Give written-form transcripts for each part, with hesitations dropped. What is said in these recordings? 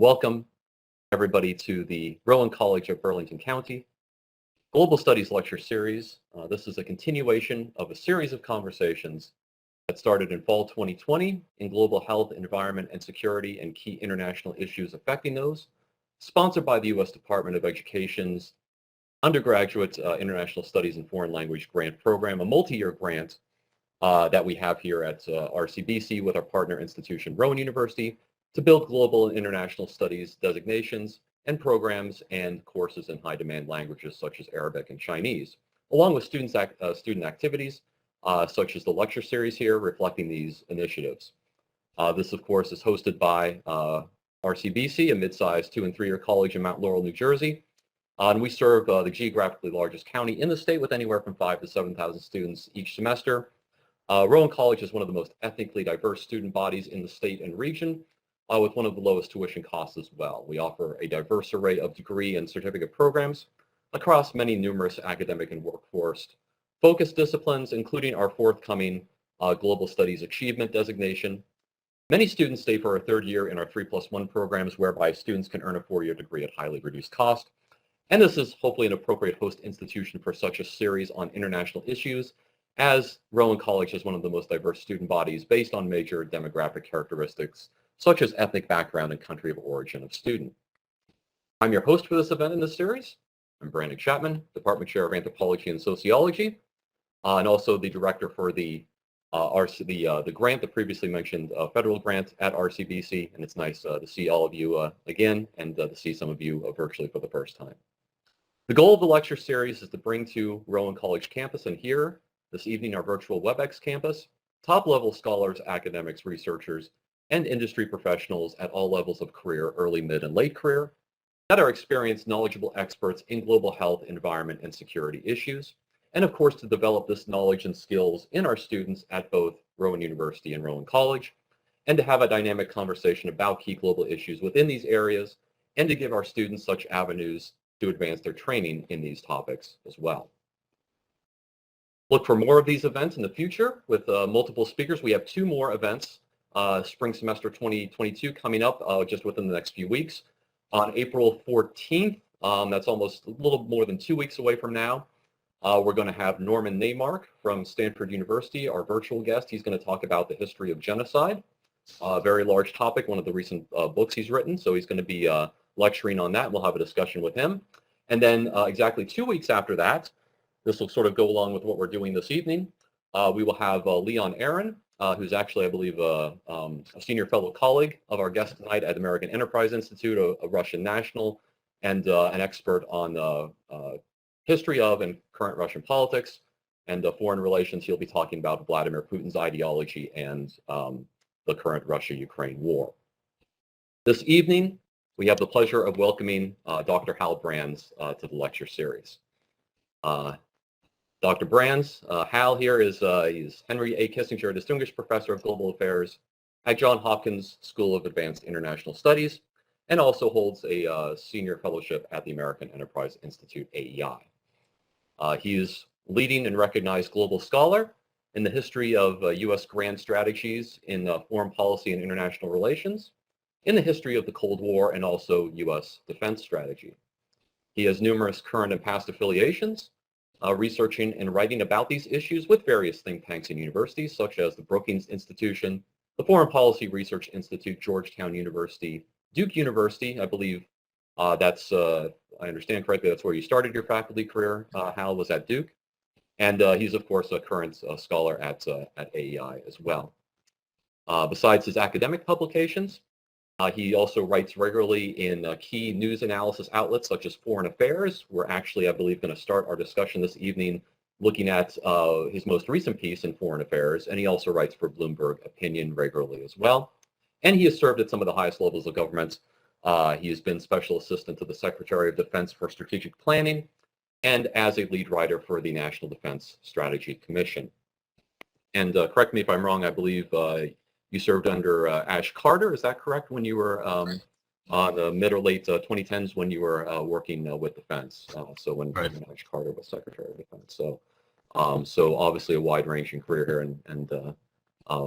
Welcome everybody to the Rowan College of Burlington County Global Studies Lecture Series. This is a continuation of a series of conversations that started in fall 2020 in global health, environment, and security and key international issues affecting those, sponsored by the U.S. Department of Education's undergraduate international studies and foreign language grant program, a multi-year grant that we have here at RCBC with our partner institution, Rowan University, to build global and international studies designations and programs and courses in high demand languages such as Arabic and Chinese, along with student activities such as the lecture series here reflecting these initiatives. This, of course, is hosted by RCBC, a mid-sized 2- and 3-year college in Mount Laurel, New Jersey. And we serve the geographically largest county in the state with anywhere from 5,000 to 7,000 students each semester. Rowan College is one of the most ethnically diverse student bodies in the state and region, with one of the lowest tuition costs as well. We offer a diverse array of degree and certificate programs across many numerous academic and workforce focused disciplines, including our forthcoming Global Studies Achievement designation. Many students stay for a third year in our 3+1 programs, whereby students can earn a 4-year degree at highly reduced cost. And this is hopefully an appropriate host institution for such a series on international issues, as Rowan College is one of the most diverse student bodies based on major demographic characteristics, such as ethnic background and country of origin of student. I'm your host for this event in this series. I'm Brandon Chapman, Department Chair of Anthropology and Sociology, and also the director for the grant, the previously mentioned federal grant at RCBC, and it's nice to see all of you again and to see some of you virtually for the first time. The goal of the lecture series is to bring to Rowan College campus and here this evening our virtual WebEx campus, top-level scholars, academics, researchers, and industry professionals at all levels of career, early, mid, and late career, that are experienced, knowledgeable experts in global health, environment, and security issues, and of course to develop this knowledge and skills in our students at both Rowan University and Rowan College, and to have a dynamic conversation about key global issues within these areas, and to give our students such avenues to advance their training in these topics as well. Look for more of these events in the future with multiple speakers. We have 2 more events spring semester 2022 coming up just within the next few weeks. On April 14th, that's almost a little more than 2 weeks away from now, we're going to have Norman Neymark from Stanford University, our virtual guest. He's going to talk about the history of genocide, a very large topic, one of the recent books he's written. So he's going to be lecturing on that. We'll have a discussion with him. And then exactly 2 weeks after that, this will sort of go along with what we're doing this evening. We will have Leon Aaron, who's actually, I believe, a senior fellow colleague of our guest tonight at American Enterprise Institute, a Russian national, and an expert on history of and current Russian politics and foreign relations. He'll be talking about Vladimir Putin's ideology and the current Russia-Ukraine war. This evening, we have the pleasure of welcoming Dr. Hal Brands to the lecture series. Dr. Brands, Hal here is he's Henry A. Kissinger Distinguished Professor of Global Affairs at Johns Hopkins School of Advanced International Studies, and also holds a senior fellowship at the American Enterprise Institute, AEI. He is leading and recognized global scholar in the history of U.S. grand strategies in foreign policy and international relations, in the history of the Cold War, and also U.S. defense strategy. He has numerous current and past affiliations, researching and writing about these issues with various think tanks and universities, such as the Brookings Institution, the Foreign Policy Research Institute, Georgetown University, Duke University. I believe that's, I understand correctly, that's where you started your faculty career. Hal was at Duke. And he's, of course, a current scholar at AEI as well. Besides his academic publications, he also writes regularly in key news analysis outlets such as Foreign Affairs. We're actually, I believe, going to start our discussion this evening looking at his most recent piece in Foreign Affairs, and he also writes for Bloomberg Opinion regularly as well. And he has served at some of the highest levels of government. He has been Special Assistant to the Secretary of Defense for Strategic Planning and as a lead writer for the National Defense Strategy Commission. And correct me if I'm wrong, I believe you served under Ash Carter, is that correct, when you were on the mid or late 2010s when you were working with defense? So when Ash Carter was Secretary of Defense. So obviously a wide-ranging career here, and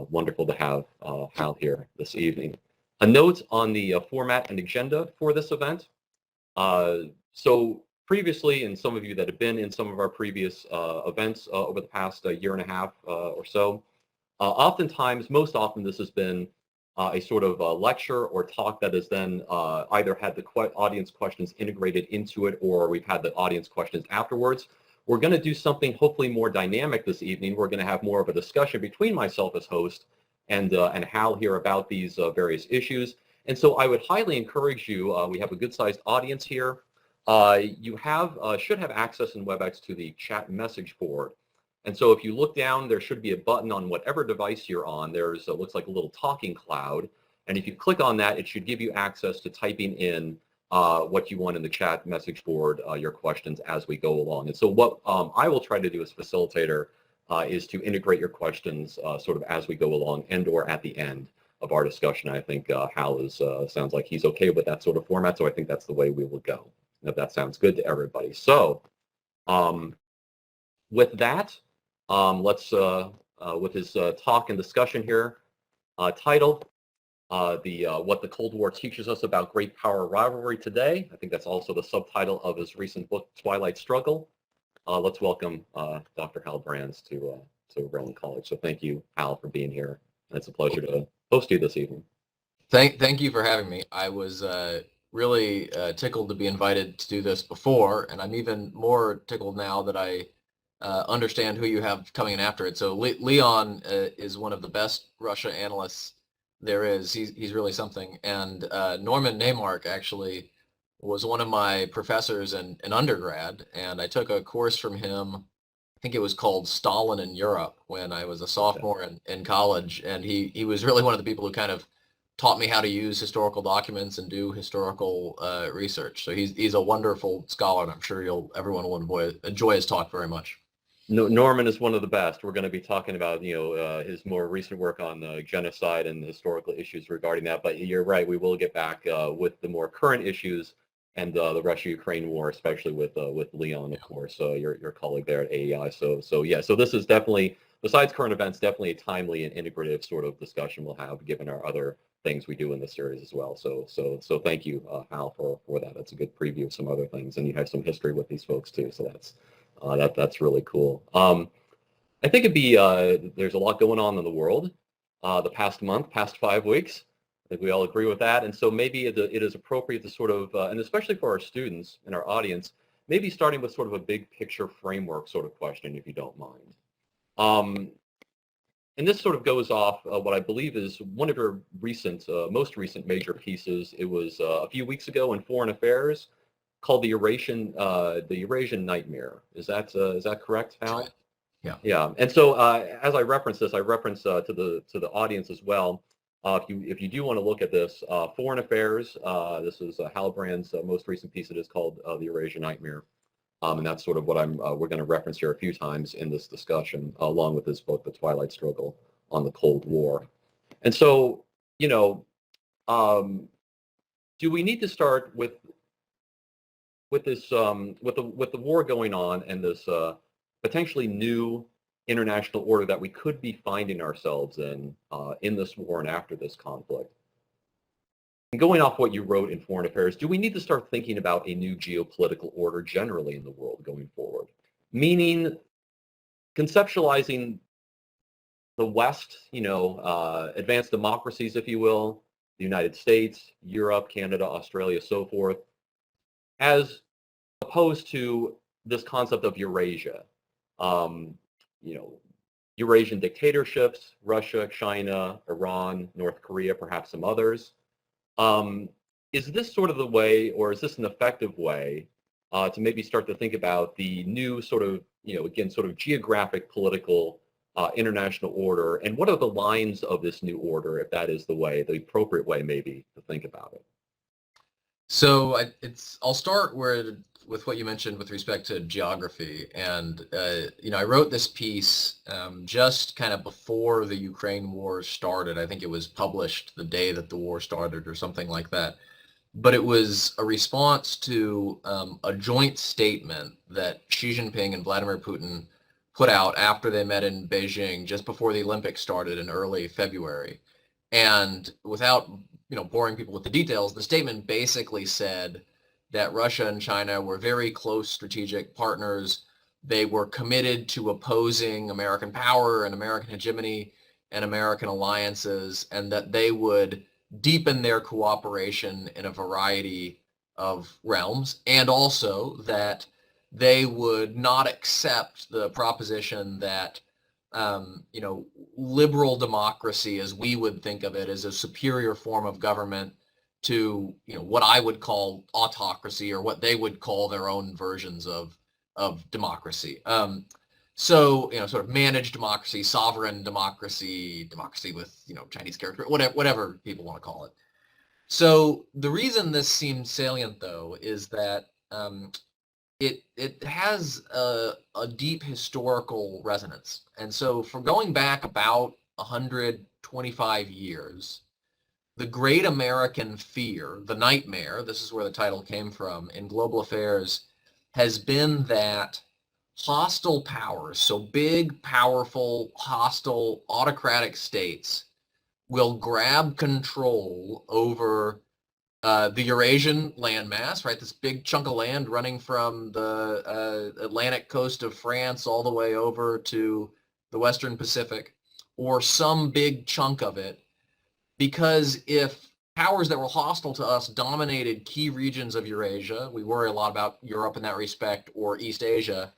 wonderful to have Hal here this evening. A note on the format and agenda for this event. So previously, and some of you that have been in some of our previous events over the past year and a half or so, oftentimes, most often, this has been a sort of lecture or talk that has then either had the audience questions integrated into it, or we've had the audience questions afterwards. We're going to do something hopefully more dynamic this evening. We're going to have more of a discussion between myself as host and Hal here about these various issues. And so I would highly encourage you, we have a good-sized audience here. You should have access in WebEx to the chat message board. And so if you look down, there should be a button on whatever device you're on. There's looks like a little talking cloud. And if you click on that, it should give you access to typing in what you want in the chat message board, your questions as we go along. And so what I will try to do as facilitator is to integrate your questions sort of as we go along and or at the end of our discussion. I think Hal sounds like he's okay with that sort of format, so I think that's the way we will go, if that sounds good to everybody. So with that, let's, with his talk and discussion here, titled what the Cold War teaches us about great power rivalry today. I think that's also the subtitle of his recent book, Twilight Struggle. Let's welcome Dr. Hal Brands to Rowan College. So thank you, Hal, for being here. It's a pleasure to host you this evening. Thank you for having me. I was really tickled to be invited to do this before, and I'm even more tickled now that I understand who you have coming in after it. So Leon is one of the best Russia analysts there is. He's really something. And Norman Neymark actually was one of my professors in undergrad, and I took a course from him. I think it was called Stalin in Europe when I was a sophomore in college, and he was really one of the people who kind of taught me how to use historical documents and do historical research. So he's a wonderful scholar, and I'm sure everyone will enjoy his talk very much. No, Norman is one of the best. We're going to be talking about his more recent work on genocide and historical issues regarding that. But you're right, we will get back with the more current issues and the Russia-Ukraine war, especially with Leon, of course, your colleague there at AEI. So yeah, so this is definitely, besides current events, definitely a timely and integrative sort of discussion we'll have, given our other things we do in the series as well. So thank you, Hal, for that. That's a good preview of some other things, and you have some history with these folks too. So that's really cool. I think it'd be there's a lot going on in the world the past month, past 5 weeks. I think we all agree with that. And so maybe it is appropriate to sort of, and especially for our students and our audience, maybe starting with sort of a big picture framework sort of question, if you don't mind. And this sort of goes off what I believe is one of your most recent major pieces. It was a few weeks ago in Foreign Affairs, called the Eurasian Nightmare. Is that correct, Hal? Right. Yeah. Yeah. And so as I reference this, I reference to the audience as well. If you do want to look at this, Foreign Affairs, this is Hal Brands' most recent piece. It is called the Eurasian Nightmare. And that's sort of what we're going to reference here a few times in this discussion, along with his book, The Twilight Struggle on the Cold War. And so, do we need to start with this with the war going on and this potentially new international order that we could be finding ourselves in this war and after this conflict? And going off what you wrote in Foreign Affairs, do we need to start thinking about a new geopolitical order generally in the world going forward? Meaning conceptualizing the West, advanced democracies, if you will, the United States, Europe, Canada, Australia, so forth, as opposed to this concept of Eurasia. Eurasian dictatorships, Russia, China, Iran, North Korea, perhaps some others. Is this sort of the way, or is this an effective way to maybe start to think about the new sort of, again, sort of geographic, political, international order, and what are the lines of this new order, if that is the appropriate way maybe to think about it? So I'll start with what you mentioned with respect to geography. And, I wrote this piece just kind of before the Ukraine war started. I think it was published the day that the war started or something like that. But it was a response to a joint statement that Xi Jinping and Vladimir Putin put out after they met in Beijing just before the Olympics started in early February. And without boring people with the details, the statement basically said that Russia and China were very close strategic partners. They were committed to opposing American power and American hegemony and American alliances, and that they would deepen their cooperation in a variety of realms, and also that they would not accept the proposition that liberal democracy, as we would think of it, is a superior form of government to what I would call autocracy, or what they would call their own versions of democracy. So sort of managed democracy, sovereign democracy, democracy with Chinese character, whatever people want to call it. So the reason this seems salient, though, is that it has a deep historical resonance. And so for going back about 125 years, the great American fear, the nightmare, this is where the title came from, in global affairs, has been that hostile powers, so big, powerful, hostile, autocratic states, will grab control over the Eurasian landmass, right? This big chunk of land running from the Atlantic coast of France all the way over to the Western Pacific, or some big chunk of it. Because if powers that were hostile to us dominated key regions of Eurasia, we worry a lot about Europe in that respect, or East Asia,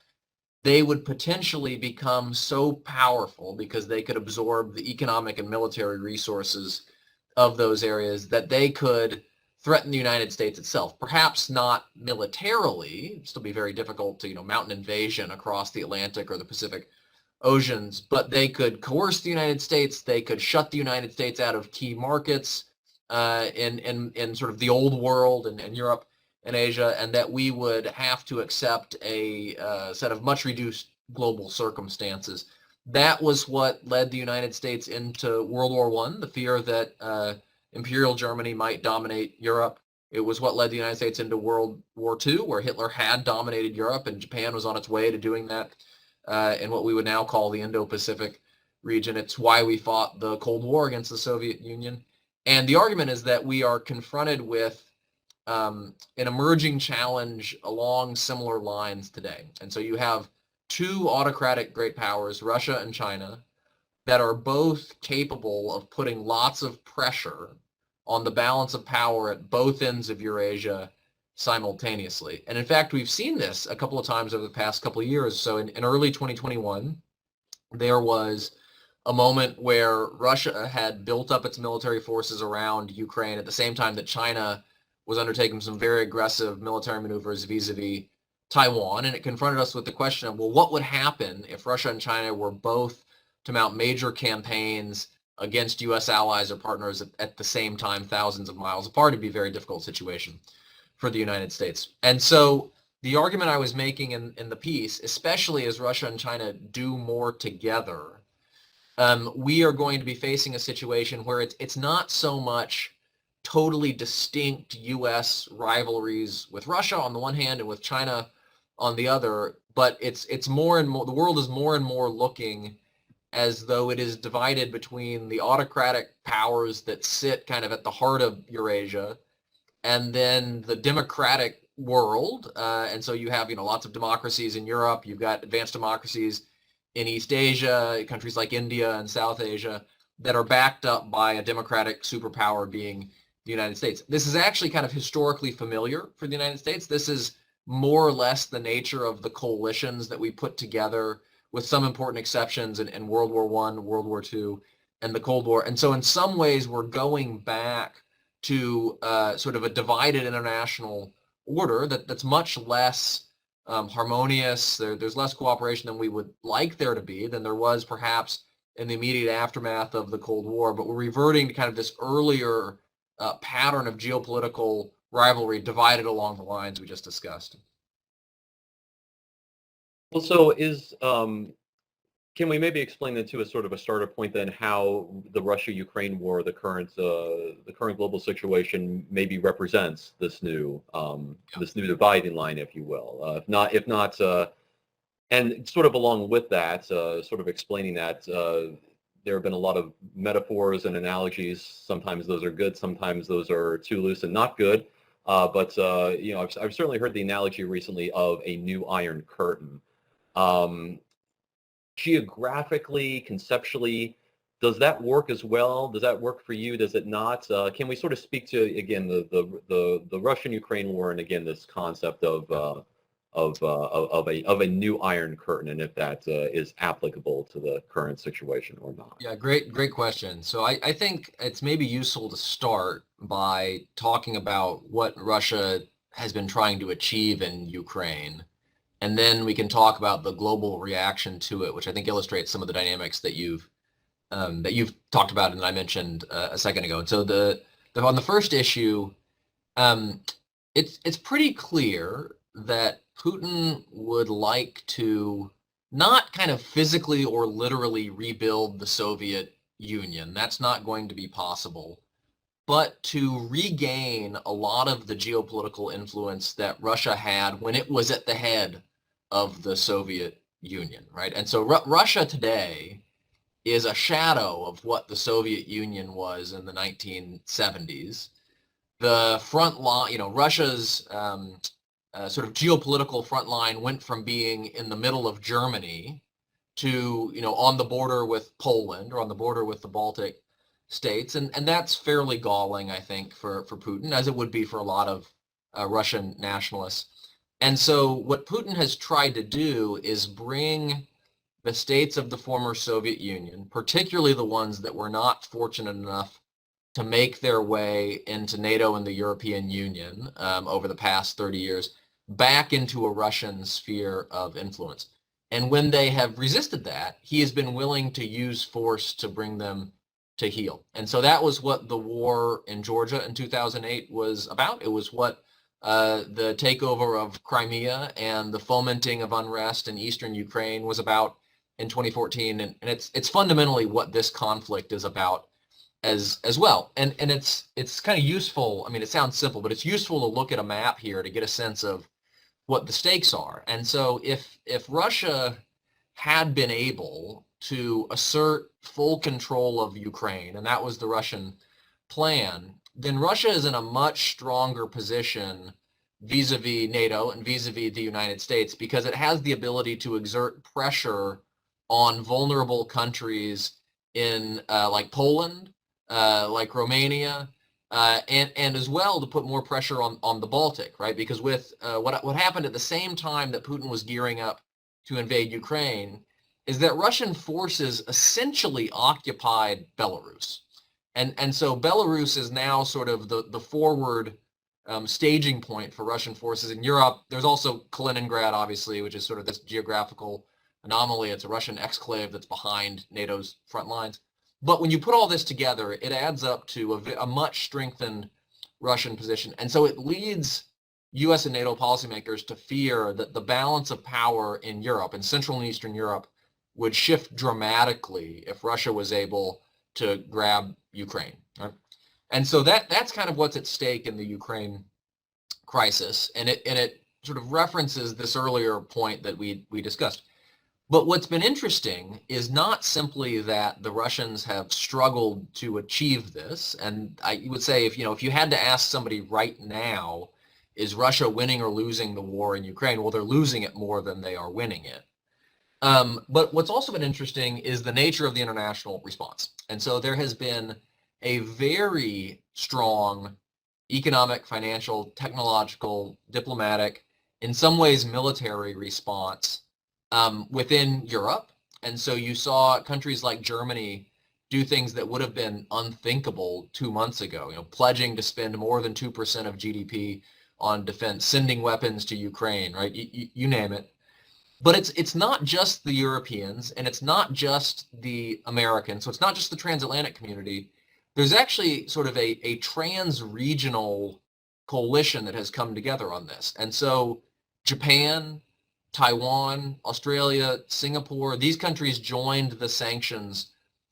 they would potentially become so powerful because they could absorb the economic and military resources of those areas that they could threaten the United States itself. Perhaps not militarily, it'd still be very difficult to mount an invasion across the Atlantic or the Pacific Oceans, but they could coerce the United States, they could shut the United States out of key markets in sort of the old world and Europe and Asia, and that we would have to accept a set of much reduced global circumstances. That was what led the United States into World War I, the fear that Imperial Germany might dominate Europe. It was what led the United States into World War II, where Hitler had dominated Europe and Japan was on its way to doing that in what we would now call the Indo-Pacific region. It's why we fought the Cold War against the Soviet Union. And the argument is that we are confronted with an emerging challenge along similar lines today. And so you have two autocratic great powers, Russia and China, that are both capable of putting lots of pressure on the balance of power at both ends of Eurasia simultaneously. And in fact, we've seen this a couple of times over the past couple of years. So in early 2021, there was a moment where Russia had built up its military forces around Ukraine at the same time that China was undertaking some very aggressive military maneuvers vis-a-vis Taiwan. And it confronted us with the question of, well, what would happen if Russia and China were both to mount major campaigns against U.S. allies or partners at the same time, thousands of miles apart? It'd be a very difficult situation for the United States. And so the argument I was making in the piece, especially as Russia and China do more together, we are going to be facing a situation where it's not so much totally distinct U.S. rivalries with Russia on the one hand and with China on the other, but it's more and more, the world is more and more looking as though it is divided between the autocratic powers that sit kind of at the heart of Eurasia and then the democratic world. And so you have, lots of democracies in Europe, you've got advanced democracies in East Asia, countries like India and South Asia that are backed up by a democratic superpower being the United States. This is actually kind of historically familiar for the United States. This is more or less the nature of the coalitions that we put together, with some important exceptions in World War I, World War II, and the Cold War. And so in some ways, we're going back to sort of a divided international order that's much less harmonious. There's less cooperation than we would like there to be, than there was perhaps in the immediate aftermath of the Cold War. But we're reverting to kind of this earlier pattern of geopolitical rivalry divided along the lines we just discussed. Well, so can we maybe explain that to a sort of a starter point then, how the Russia-Ukraine war, the current global situation, maybe represents this new dividing line, if you will, if not, and sort of along with that, sort of explaining that there have been a lot of metaphors and analogies. Sometimes those are good, sometimes those are too loose and not good. But you know, I've certainly heard the analogy recently of a new Iron Curtain. Um, Geographically, conceptually, does that work as well? Does that work for you? Does it not? Can we sort of speak to, again, the Russian-Ukraine war, and again this concept of a new Iron Curtain, and if that is applicable to the current situation or not? Yeah, great question. So I think it's maybe useful to start by talking about what Russia has been trying to achieve in Ukraine. And then we can talk about the global reaction to it, which I think illustrates some of the dynamics that you've talked about and that I mentioned a second ago. And so on the first issue, it's pretty clear that Putin would like to not kind of physically or literally rebuild the Soviet Union. That's not going to be possible, but to regain a lot of the geopolitical influence that Russia had when it was at the head of the Soviet Union, right? And so Russia today is a shadow of what the Soviet Union was in the 1970s. The front line, Russia's sort of geopolitical front line went from being in the middle of Germany to, on the border with Poland or on the border with the Baltic states. And that's fairly galling, I think, for Putin, as it would be for a lot of Russian nationalists. And so what Putin has tried to do is bring the states of the former Soviet Union, particularly the ones that were not fortunate enough to make their way into NATO and the European Union over the past 30 years, back into a Russian sphere of influence. And when they have resisted that, he has been willing to use force to bring them to heel. And so that was what the war in Georgia in 2008 was about. It was what the takeover of Crimea and the fomenting of unrest in eastern Ukraine was about in 2014. And it's fundamentally what this conflict is about as well. And it's kind of useful. I mean, it sounds simple, but it's useful to look at a map here to get a sense of what the stakes are. And so if Russia had been able to assert full control of Ukraine, and that was the Russian plan, then Russia is in a much stronger position vis-a-vis NATO and vis-a-vis the United States, because it has the ability to exert pressure on vulnerable countries in like Poland, like Romania, and as well to put more pressure on the Baltic, right? Because with what happened at the same time that Putin was gearing up to invade Ukraine is that Russian forces essentially occupied Belarus. And so Belarus is now sort of the forward staging point for Russian forces in Europe. There's also Kaliningrad, obviously, which is sort of this geographical anomaly. It's a Russian exclave that's behind NATO's front lines. But when you put all this together, it adds up to a much strengthened Russian position. And so it leads US and NATO policymakers to fear that the balance of power in Europe, in Central and Eastern Europe, would shift dramatically if Russia was able to grab Ukraine. Right? And so that's kind of what's at stake in the Ukraine crisis. And it sort of references this earlier point that we discussed. But what's been interesting is not simply that the Russians have struggled to achieve this. And I would say if you had to ask somebody right now, is Russia winning or losing the war in Ukraine? Well, they're losing it more than they are winning it. But what's also been interesting is the nature of the international response. And so there has been a very strong economic, financial, technological, diplomatic, in some ways military response within Europe. And so you saw countries like Germany do things that would have been unthinkable 2 months ago, pledging to spend more than 2% of GDP on defense, sending weapons to Ukraine, right? You name it. But it's not just the Europeans and it's not just the Americans. So it's not just the transatlantic community. There's actually sort of a trans-regional coalition that has come together on this. And so Japan, Taiwan, Australia, Singapore, these countries joined the sanctions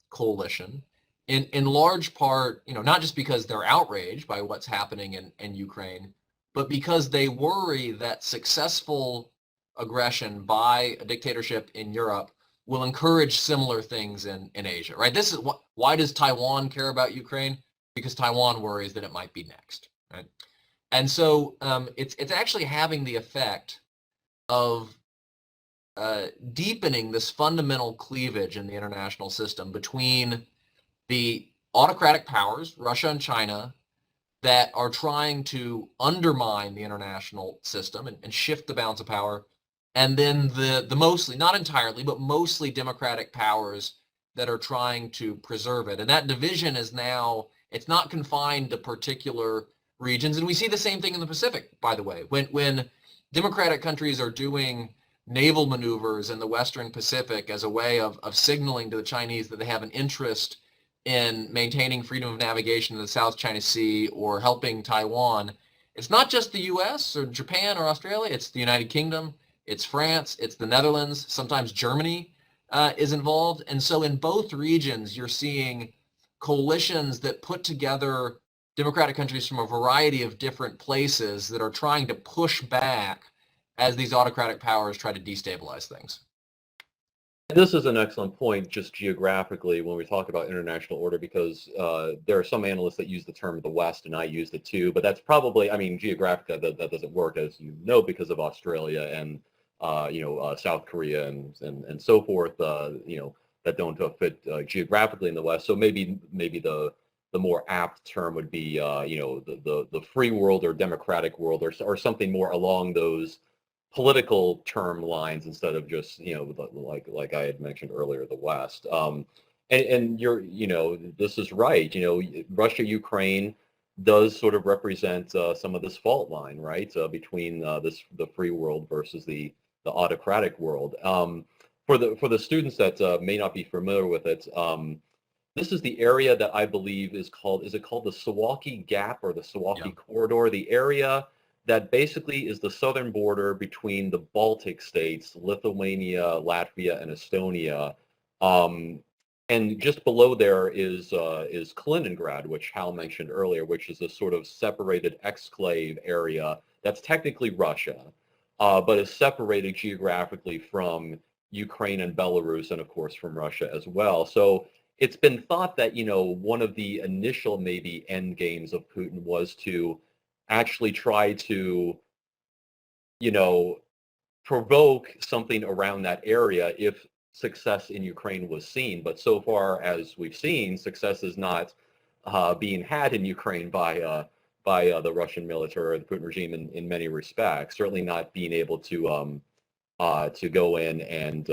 coalition in large part, not just because they're outraged by what's happening in Ukraine, but because they worry that successful aggression by a dictatorship in Europe will encourage similar things in Asia, right? This is why does Taiwan care about Ukraine? Because Taiwan worries that it might be next, right? And so it's actually having the effect of deepening this fundamental cleavage in the international system between the autocratic powers, Russia and China, that are trying to undermine the international system and shift the balance of power, and then the mostly, not entirely, but mostly democratic powers that are trying to preserve it. And that division is now, it's not confined to particular regions. And we see the same thing in the Pacific, by the way. When democratic countries are doing naval maneuvers in the Western Pacific as a way of signaling to the Chinese that they have an interest in maintaining freedom of navigation in the South China Sea or helping Taiwan, it's not just the US or Japan or Australia, it's the United Kingdom, it's France, it's the Netherlands, sometimes Germany is involved. And so in both regions, you're seeing coalitions that put together democratic countries from a variety of different places that are trying to push back as these autocratic powers try to destabilize things. This is an excellent point, just geographically, when we talk about international order, because there are some analysts that use the term the West, and I used it too, but that's probably, I mean, geographically, that doesn't work, as you know, because of Australia and, South Korea and so forth, that don't fit geographically in the West. So maybe the more apt term would be, the free world or democratic world, or something more along those political term lines, instead of just, like I had mentioned earlier, the West. And you're, this is right. Russia, Ukraine does sort of represent some of this fault line, right, between the free world versus the autocratic world. For the students that may not be familiar with it, this is the area that I believe is it called the Suwalki Gap or the Suwalki Corridor? The area that basically is the southern border between the Baltic states, Lithuania, Latvia, and Estonia. And just below there is Kaliningrad, which Hal mentioned earlier, which is a sort of separated exclave area that's technically Russia, but is separated geographically from Ukraine and Belarus, and of course from Russia as well. So it's been thought that, one of the initial maybe end games of Putin was to actually try to, provoke something around that area if success in Ukraine was seen. But so far as we've seen, success is not being had in Ukraine by the Russian military or the Putin regime in many respects. Certainly not being able to go in and,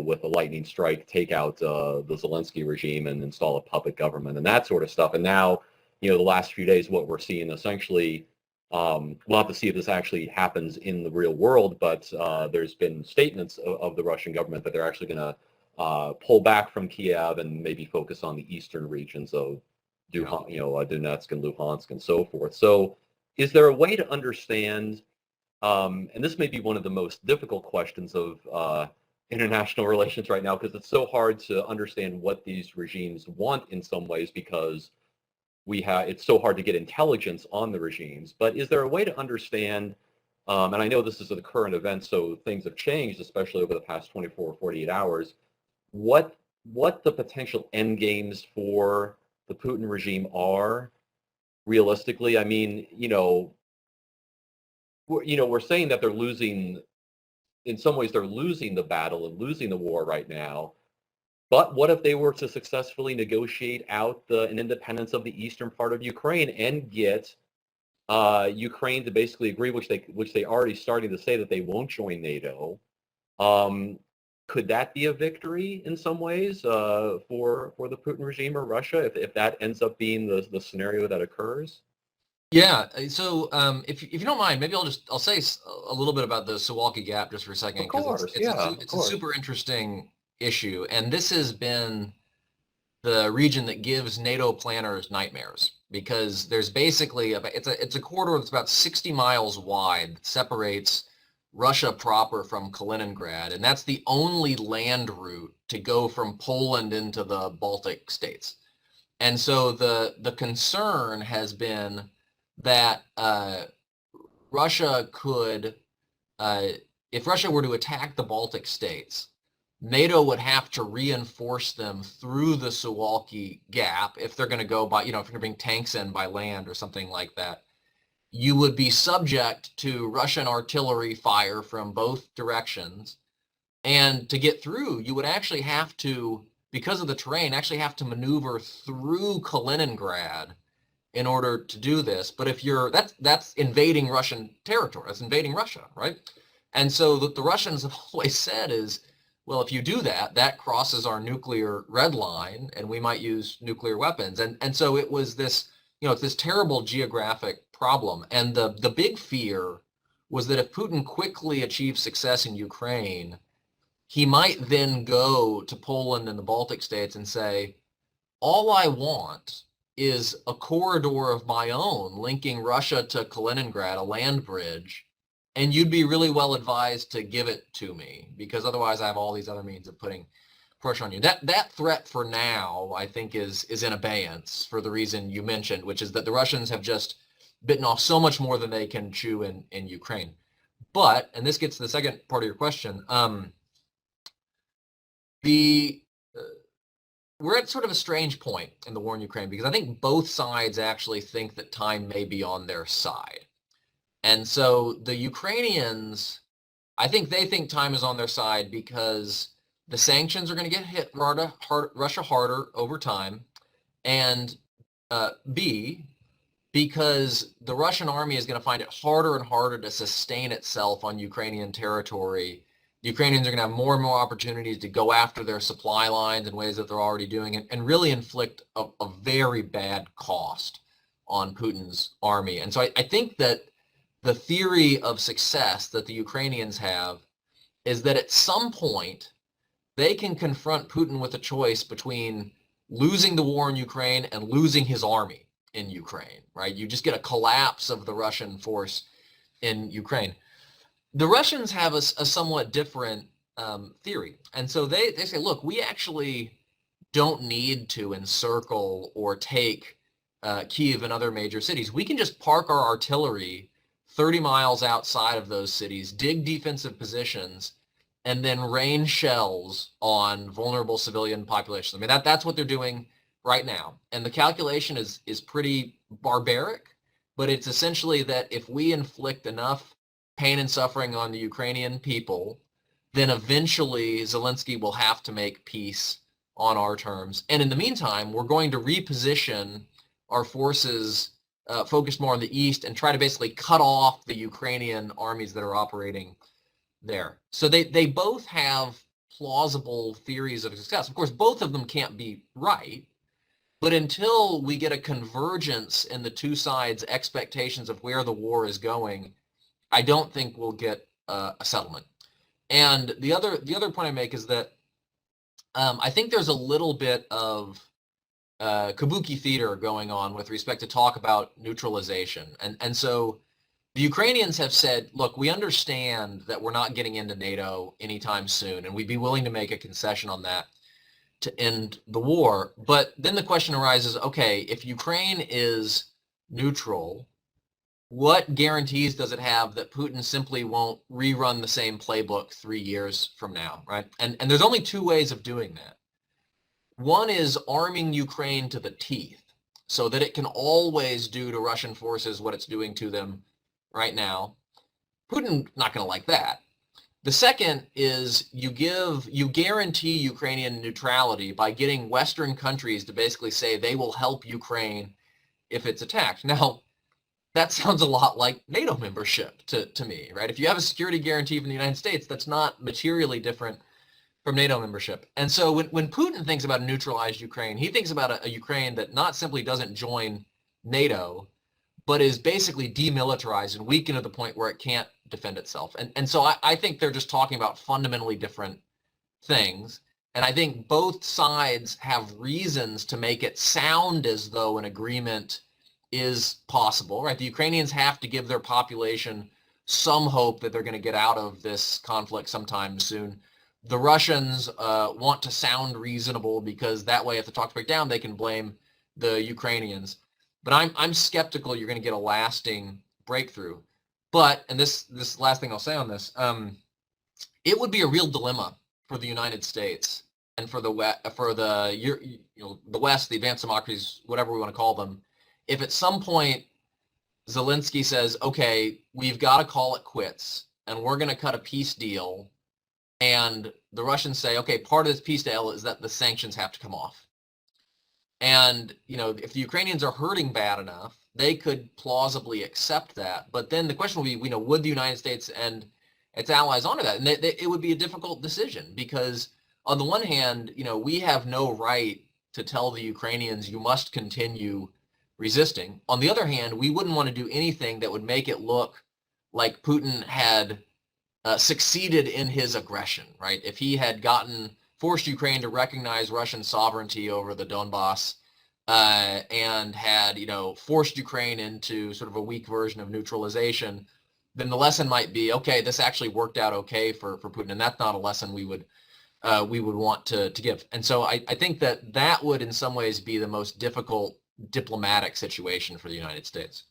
with a lightning strike, take out the Zelensky regime and install a puppet government and that sort of stuff. And now, the last few days, what we're seeing essentially, we'll have to see if this actually happens in the real world, but there's been statements of the Russian government that they're actually going to pull back from Kiev and maybe focus on the eastern regions of Donetsk and Luhansk and so forth. So is there a way to understand, and this may be one of the most difficult questions of international relations right now, because it's so hard to understand what these regimes want in some ways, because it's so hard to get intelligence on the regimes. But is there a way to understand, and I know this is a current event, so things have changed, especially over the past 24 or 48 hours, what the potential end games for the Putin regime are realistically? I mean, we're saying that they're losing, in some ways, they're losing the battle and losing the war right now. But what if they were to successfully negotiate out an independence of the eastern part of Ukraine and get Ukraine to basically agree, which they already starting to say that they won't join NATO? Could that be a victory in some ways for the Putin regime or Russia if that ends up being the scenario that occurs? Yeah. So if you don't mind, maybe I'll say a little bit about the Suwalki Gap just for a second, because it's a super interesting issue, and this has been the region that gives NATO planners nightmares, because there's basically it's a corridor that's about 60 miles wide that separates Russia proper from Kaliningrad, and that's the only land route to go from Poland into the Baltic states. And so the concern has been that Russia could, if Russia were to attack the Baltic states, NATO would have to reinforce them through the Suwalki Gap if they're going to go by, if you're going to bring tanks in by land or something like that. You would be subject to Russian artillery fire from both directions. And to get through, you would actually have to, because of the terrain, actually have to maneuver through Kaliningrad in order to do this. But if that's invading Russian territory, that's invading Russia, right? And so the Russians have always said is, well, if you do that, that crosses our nuclear red line and we might use nuclear weapons. And so it was this, it's this terrible geographic problem. And the big fear was that if Putin quickly achieved success in Ukraine, he might then go to Poland and the Baltic states and say, all I want is a corridor of my own linking Russia to Kaliningrad, a land bridge, and you'd be really well advised to give it to me, because otherwise I have all these other means of putting pressure on you. That threat for now, I think, is in abeyance for the reason you mentioned, which is that the Russians have just bitten off so much more than they can chew in Ukraine. But, and this gets to the second part of your question, we're at sort of a strange point in the war in Ukraine, because I think both sides actually think that time may be on their side. And so the Ukrainians, I think they think time is on their side because the sanctions are going to get hit Russia harder over time, and B, because the Russian army is going to find it harder and harder to sustain itself on Ukrainian territory. The Ukrainians are going to have more and more opportunities to go after their supply lines in ways that they're already doing, and really inflict a very bad cost on Putin's army. And so I think that the theory of success that the Ukrainians have is that at some point they can confront Putin with a choice between losing the war in Ukraine and losing his army in Ukraine, right? You just get a collapse of the Russian force in Ukraine. The Russians have a somewhat different theory. And so they say, look, we actually don't need to encircle or take Kyiv and other major cities. We can just park our artillery 30 miles outside of those cities, dig defensive positions, and then rain shells on vulnerable civilian populations. I mean, that's what they're doing right now. And the calculation is pretty barbaric, but it's essentially that if we inflict enough pain and suffering on the Ukrainian people, then eventually Zelensky will have to make peace on our terms. And in the meantime, we're going to reposition our forces focused more on the east and try to basically cut off the Ukrainian armies that are operating there. So they both have plausible theories of success. Of course, both of them can't be right, but until we get a convergence in the two sides' expectations of where the war is going, I don't think we'll get a settlement. And the other point I make is that I think there's a little bit of kabuki theater going on with respect to talk about neutralization. And so the Ukrainians have said, look, we understand that we're not getting into NATO anytime soon, and we'd be willing to make a concession on that to end the war. But then the question arises, okay, if Ukraine is neutral, what guarantees does it have that Putin simply won't rerun the same playbook 3 years from now, right? And there's only two ways of doing that. One is arming Ukraine to the teeth so that it can always do to Russian forces what it's doing to them right now. Putin's not going to like that. The second is you guarantee Ukrainian neutrality by getting Western countries to basically say they will help Ukraine if it's attacked. Now, that sounds a lot like NATO membership to me, right? If you have a security guarantee from the United States, that's not materially different from NATO membership. And so when Putin thinks about a neutralized Ukraine, he thinks about a Ukraine that not simply doesn't join NATO, but is basically demilitarized and weakened to the point where it can't defend itself. And so I think they're just talking about fundamentally different things. And I think both sides have reasons to make it sound as though an agreement is possible, right? The Ukrainians have to give their population some hope that they're going to get out of this conflict sometime soon. The Russians want to sound reasonable because that way, if the talks break down, they can blame the Ukrainians. But I'm skeptical you're going to get a lasting breakthrough. But, and this last thing I'll say on this, it would be a real dilemma for the United States and for the the West, the advanced democracies, whatever we want to call them, if at some point Zelensky says, okay, we've got to call it quits and we're going to cut a peace deal, and the Russians say, okay, part of this peace deal is that the sanctions have to come off. And, if the Ukrainians are hurting bad enough, they could plausibly accept that. But then the question will be, would the United States and its allies honor that? And it would be a difficult decision because on the one hand, we have no right to tell the Ukrainians, you must continue resisting. On the other hand, we wouldn't want to do anything that would make it look like Putin had succeeded in his aggression, right? If he had forced Ukraine to recognize Russian sovereignty over the Donbass and had, forced Ukraine into sort of a weak version of neutralization, then the lesson might be, okay, this actually worked out okay for Putin, and that's not a lesson we would want to give. And so I think that would in some ways be the most difficult diplomatic situation for the United States.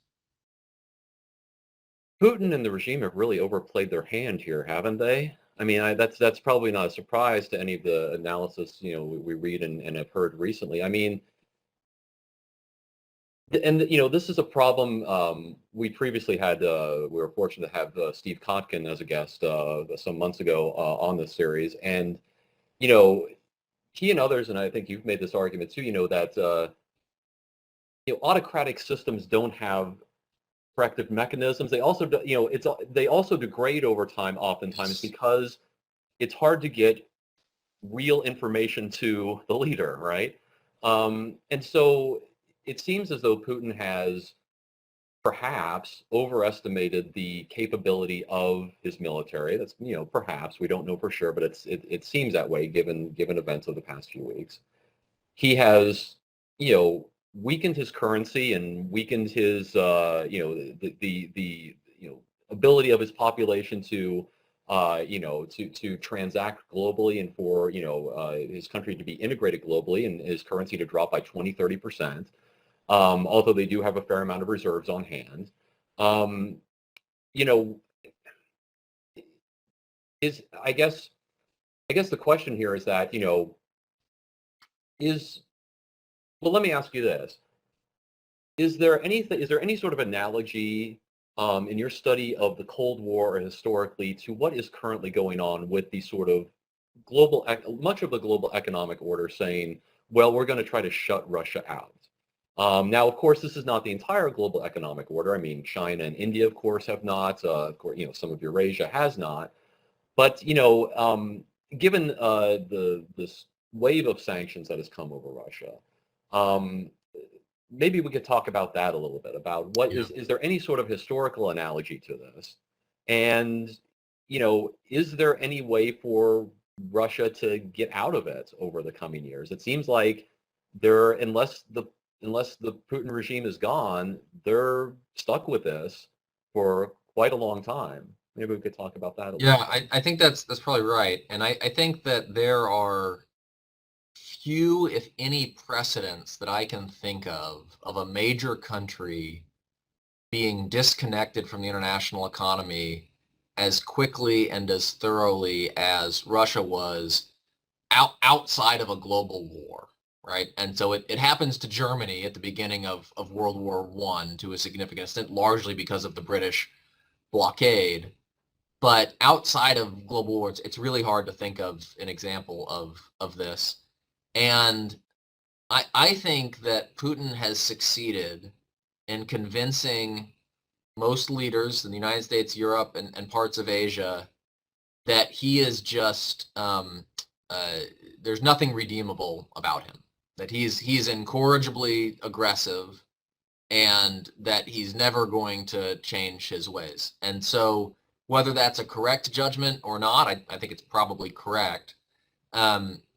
Putin and the regime have really overplayed their hand here, haven't they? I mean, that's probably not a surprise to any of the analysis we read and have heard recently. I mean, and this is a problem. We previously had we were fortunate to have Steve Kotkin as a guest some months ago on this series, and he and others, and I think you've made this argument too. That autocratic systems don't have corrective mechanisms. They also, they also degrade over time oftentimes because it's hard to get real information to the leader, right? And so it seems as though Putin has perhaps overestimated the capability of his military. That's, perhaps, we don't know for sure, but it seems that way given events of the past few weeks. He has, weakened his currency and weakened his, the ability of his population to, to transact globally and for, his country to be integrated globally and his currency to drop by 20-30%. Although they do have a fair amount of reserves on hand. I guess the question here is that, well, let me ask you this. Is there any sort of analogy in your study of the Cold War or historically to what is currently going on with the sort of much of the global economic order saying, well, we're going to try to shut Russia out? Now, of course, this is not the entire global economic order. I mean, China and India, of course, have not. Of course, some of Eurasia has not. But, given this wave of sanctions that has come over Russia, maybe we could talk about that a little bit, about what is there any sort of historical analogy to this? And, is there any way for Russia to get out of it over the coming years? It seems like unless the Putin regime is gone, they're stuck with this for quite a long time. Maybe we could talk about that a little bit. I think that's probably right. And I think that there are few, if any, precedents that I can think of a major country being disconnected from the international economy as quickly and as thoroughly as Russia was outside of a global war, right? And so it happens to Germany at the beginning of World War I to a significant extent, largely because of the British blockade. But outside of global wars, it's really hard to think of an example of this. And I think that Putin has succeeded in convincing most leaders in the United States, Europe, and parts of Asia that he is just, there's nothing redeemable about him, that he's incorrigibly aggressive and that he's never going to change his ways. And so whether that's a correct judgment or not, I think it's probably correct.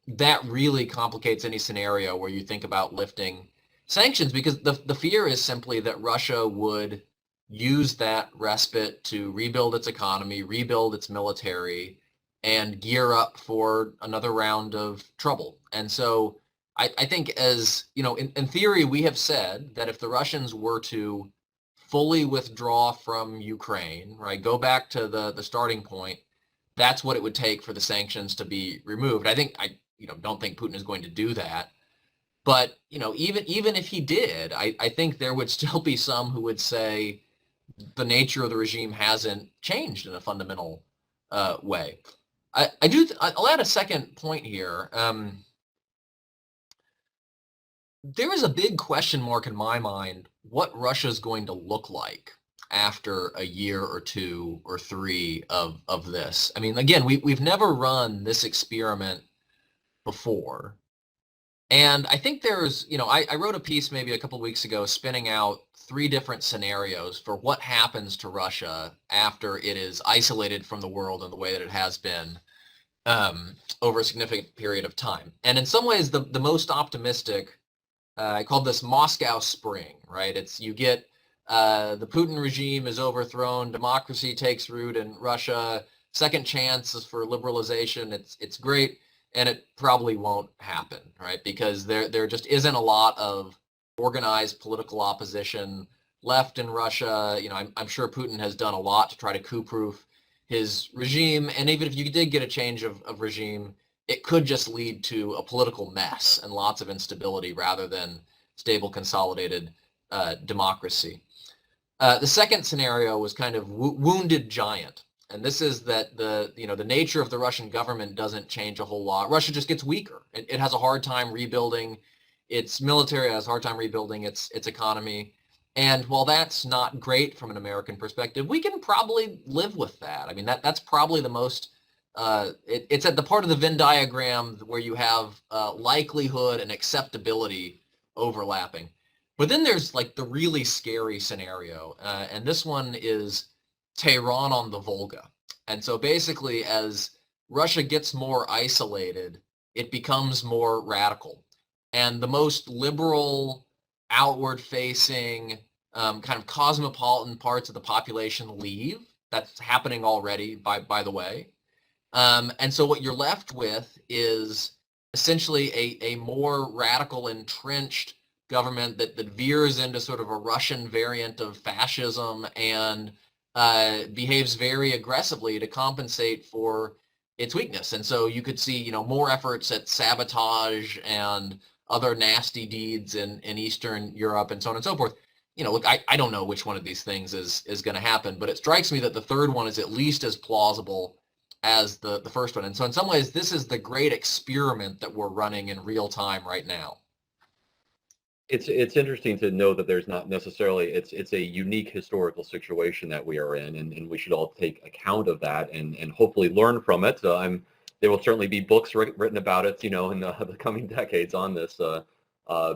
That really complicates any scenario where you think about lifting sanctions, because the fear is simply that Russia would use that respite to rebuild its economy, rebuild its military, and gear up for another round of trouble. And so I think, as in theory, we have said that if the Russians were to fully withdraw from Ukraine, right, go back to the starting point, that's what it would take for the sanctions to be removed. I don't think Putin is going to do that. But, even if he did, I think there would still be some who would say the nature of the regime hasn't changed in a fundamental way. I'll add a second point here. There is a big question mark in my mind what Russia is going to look like after a year or two or three of this. I mean, again, we've never run this experiment before. And I think there's, I wrote a piece maybe a couple of weeks ago spinning out 3 different scenarios for what happens to Russia after it is isolated from the world in the way that it has been over a significant period of time. And in some ways, the most optimistic, I called this Moscow Spring, right? It's you get the Putin regime is overthrown, democracy takes root in Russia, second chances for liberalization. It's great. And it probably won't happen, right? Because there just isn't a lot of organized political opposition left in Russia. I'm sure Putin has done a lot to try to coup-proof his regime. And even if you did get a change of regime, it could just lead to a political mess and lots of instability rather than stable, consolidated democracy. The second scenario was kind of wounded giant. And this is that the nature of the Russian government doesn't change a whole lot. Russia just gets weaker. It has a hard time rebuilding its military, has a hard time rebuilding its economy. And while that's not great from an American perspective, we can probably live with that. I mean, that's probably the most, it's at the part of the Venn diagram where you have likelihood and acceptability overlapping. But then there's like the really scary scenario. And this one is Tehran on the Volga. And so basically, as Russia gets more isolated, it becomes more radical. And the most liberal, outward-facing, kind of cosmopolitan parts of the population leave. That's happening already, by the way. And so what you're left with is essentially a more radical, entrenched government that veers into sort of a Russian variant of fascism and behaves very aggressively to compensate for its weakness. And so you could see, more efforts at sabotage and other nasty deeds in Eastern Europe and so on and so forth. Look, I don't know which one of these things is going to happen, but it strikes me that the third one is at least as plausible as the first one. And so in some ways, this is the great experiment that we're running in real time right now. It's interesting to know that there's not necessarily, it's a unique historical situation that we are in, and we should all take account of that and hopefully learn from it. There will certainly be books written about it, in the coming decades on this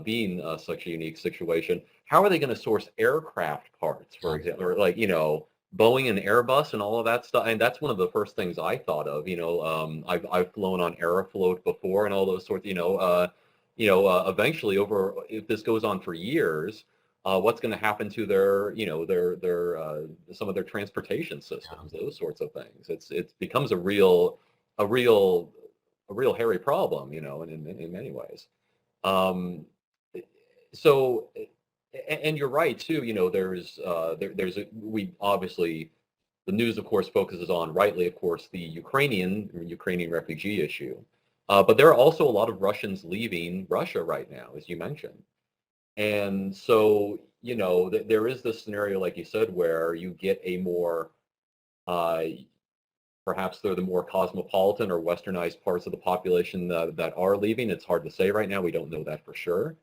being such a unique situation. How are they going to source aircraft parts, for example, or like, Boeing and Airbus and all of that stuff? And that's one of the first things I thought of. I've flown on Aeroflot before and all those sorts, eventually if this goes on for years, what's going to happen to their some of their transportation systems, those sorts of things. It becomes a real hairy problem, in many ways. So, and you're right too, we obviously, the news of course focuses on, rightly of course, the Ukrainian refugee issue. But there are also a lot of Russians leaving Russia right now, as you mentioned. And so, there is this scenario, like you said, where you get a more, perhaps they're the more cosmopolitan or westernized parts of the population that are leaving. It's hard to say right now. We don't know that for sure.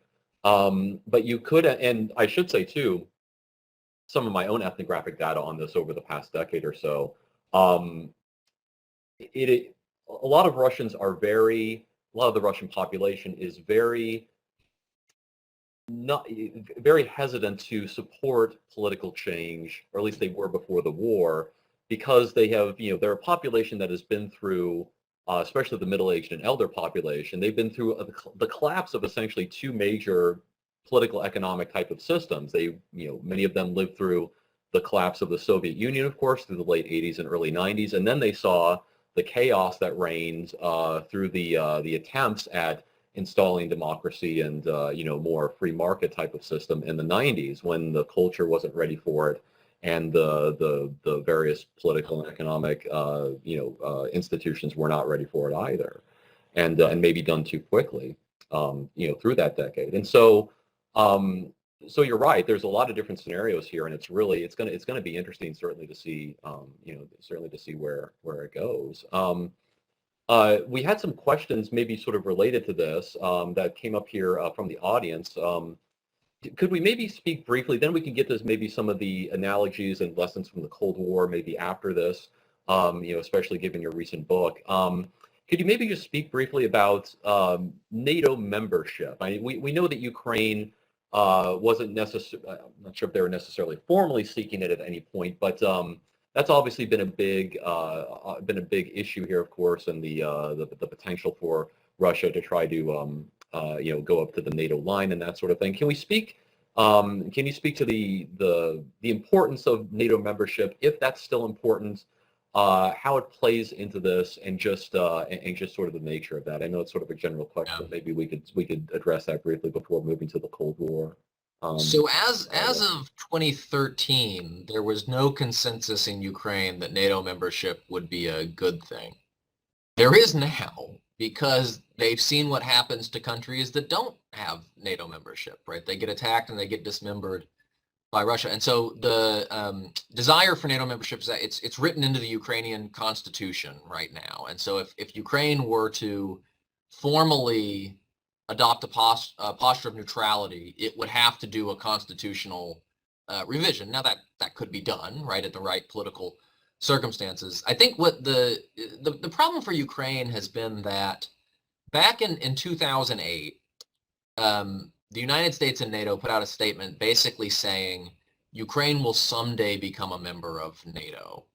But you could, and I should say too, some of my own ethnographic data on this over the past decade or so, a lot of the Russian population is very hesitant to support political change, or at least they were before the war, because they have, they're a population that has been through, especially the middle-aged and elder population, they've been through the collapse of essentially 2 major political economic type of systems. Many of them lived through the collapse of the Soviet Union, of course, through the late 80s and early 90s, and then they saw the chaos that reigned through the attempts at installing democracy and more free market type of system in the 90s, when the culture wasn't ready for it and the various political and economic institutions were not ready for it either, and maybe done too quickly, through that decade. And so so you're right. There's a lot of different scenarios here, and it's gonna be interesting, certainly to see where it goes. We had some questions, maybe sort of related to this, that came up here from the audience. Could we maybe speak briefly? Then we can get to maybe some of the analogies and lessons from the Cold War, maybe after this. Especially given your recent book. Could you maybe just speak briefly about NATO membership? I mean, we know that Ukraine wasn't necessarily, I'm not sure if they were necessarily formally seeking it at any point, but that's obviously been a big issue here, of course, and the potential for Russia to try to go up to the NATO line and that sort of thing. Can you speak to the importance of NATO membership, if that's still important, how it plays into this, and just sort of the nature of that? I know it's sort of a general question, but maybe we could address that briefly before moving to the Cold War. So as of 2013, there was no consensus in Ukraine that NATO membership would be a good thing. There is now, because they've seen what happens to countries that don't have NATO membership, right? They get attacked and they get dismembered by Russia. And so the desire for NATO membership is that it's written into the Ukrainian constitution right now. And so if Ukraine were to formally adopt a posture of neutrality, it would have to do a constitutional revision. Now that could be done, right, at the right political circumstances. I think what the problem for Ukraine has been that back in 2008, the United States and NATO put out a statement basically saying Ukraine will someday become a member of NATO.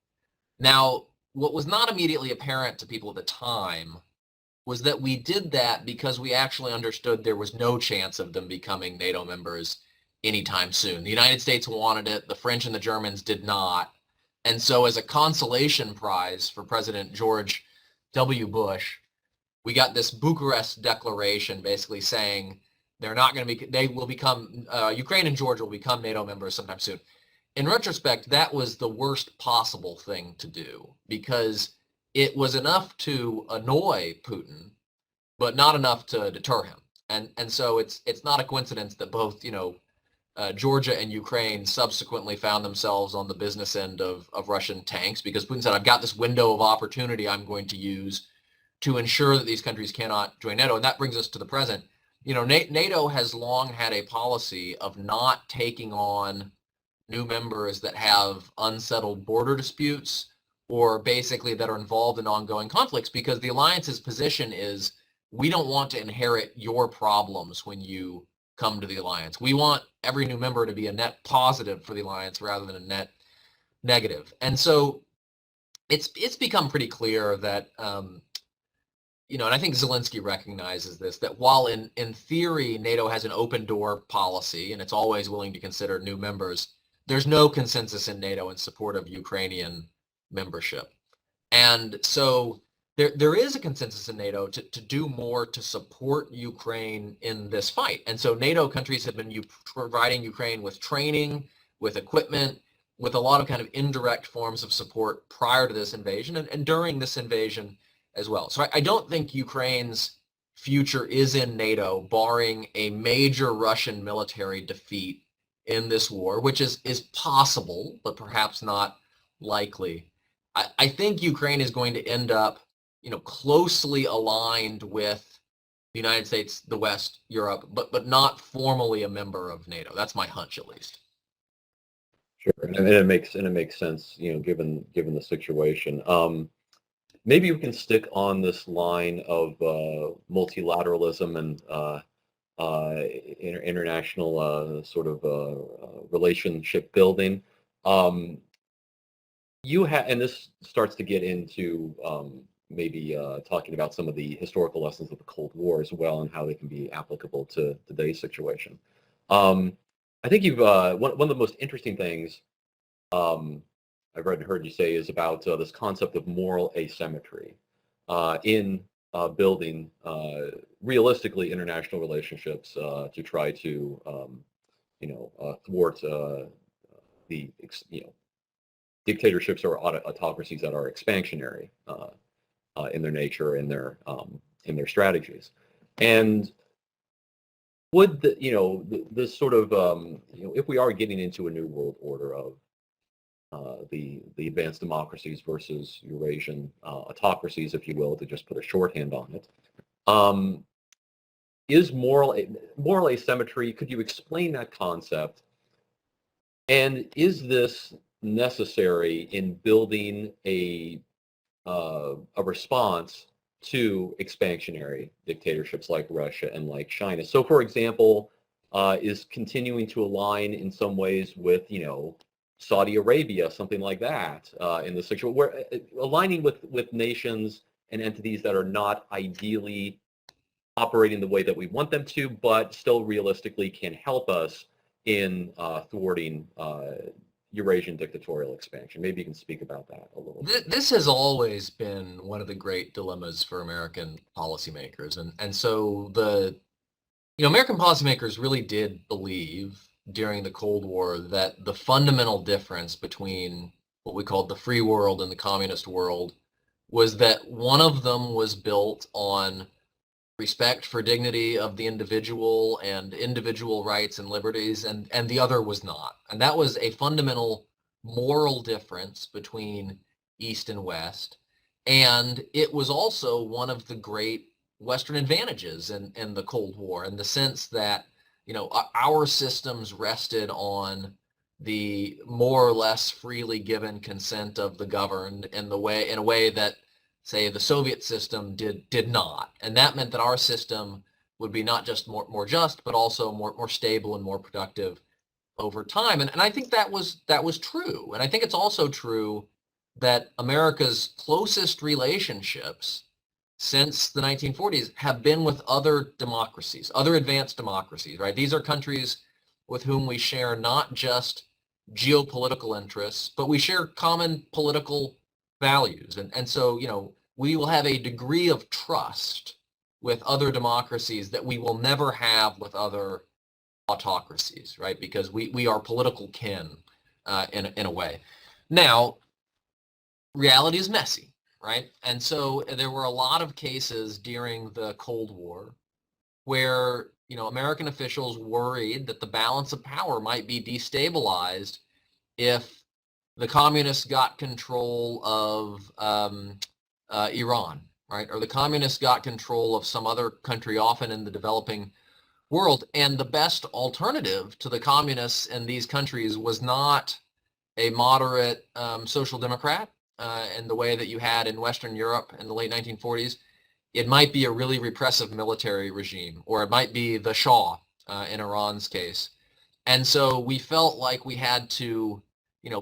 Now, what was not immediately apparent to people at the time was that we did that because we actually understood there was no chance of them becoming NATO members anytime soon. The United States wanted it, the French and the Germans did not. And so as a consolation prize for President George W. Bush, we got this Bucharest Declaration basically saying Ukraine and Georgia will become NATO members sometime soon. In retrospect, that was the worst possible thing to do, because it was enough to annoy Putin, but not enough to deter him. And so it's not a coincidence that both, Georgia and Ukraine subsequently found themselves on the business end of Russian tanks, because Putin said, I've got this window of opportunity I'm going to use to ensure that these countries cannot join NATO. And that brings us to the present. NATO has long had a policy of not taking on new members that have unsettled border disputes, or basically that are involved in ongoing conflicts, because the alliance's position is, we don't want to inherit your problems when you come to the alliance. We want every new member to be a net positive for the alliance rather than a net negative. And so it's become pretty clear that, and I think Zelensky recognizes this, that while in theory NATO has an open door policy and it's always willing to consider new members, there's no consensus in NATO in support of Ukrainian membership. And so there is a consensus in NATO to do more to support Ukraine in this fight. And so NATO countries have been providing Ukraine with training, with equipment, with a lot of kind of indirect forms of support prior to this invasion and during this invasion as well. So I don't think Ukraine's future is in NATO, barring a major Russian military defeat in this war, which is possible, but perhaps not likely. I think Ukraine is going to end up, closely aligned with the United States, the West, Europe, but not formally a member of NATO. That's my hunch, at least. Sure, and it makes sense, given the situation. Maybe we can stick on this line of multilateralism and international sort of relationship building. And this starts to get into maybe talking about some of the historical lessons of the Cold War as well, and how they can be applicable to today's situation. I think you've one of the most interesting things I've read and heard you say is about this concept of moral asymmetry in building realistically international relationships to try to thwart the dictatorships or autocracies that are expansionary in their nature, in their strategies. And would this sort of if we are getting into a new world order of the advanced democracies versus Eurasian autocracies, if you will, to just put a shorthand on it, is moral asymmetry? Could you explain that concept? And is this necessary in building a response to expansionary dictatorships like Russia and like China? So, for example, is continuing to align in some ways with, Saudi Arabia, something like that, in the situation where aligning with nations and entities that are not ideally operating the way that we want them to, but still realistically can help us in thwarting Eurasian dictatorial expansion. Maybe you can speak about that a little bit. This has always been one of the great dilemmas for American policymakers. And so American policymakers really did believe during the Cold War that the fundamental difference between what we called the free world and the communist world was that one of them was built on respect for dignity of the individual and individual rights and liberties, and the other was not. And that was a fundamental moral difference between East and West. And it was also one of the great Western advantages in the Cold War, in the sense that, our systems rested on the more or less freely given consent of the governed in a way that, say, the Soviet system did not. And that meant that our system would be not just more just, but also more stable and more productive over time. And I think that was true. And I think it's also true that America's closest relationships since the 1940s have been with other democracies, other advanced democracies, right? These are countries with whom we share not just geopolitical interests, but we share common political values. And so, we will have a degree of trust with other democracies that we will never have with other autocracies, right? Because we are political kin in a way. Now, reality is messy, right? And so there were a lot of cases during the Cold War where, American officials worried that the balance of power might be destabilized if the communists got control of Iran, right? Or the communists got control of some other country, often in the developing world. And the best alternative to the communists in these countries was not a moderate social democrat in the way that you had in Western Europe in the late 1940s. It might be a really repressive military regime, or it might be the Shah in Iran's case. And so we felt like we had to,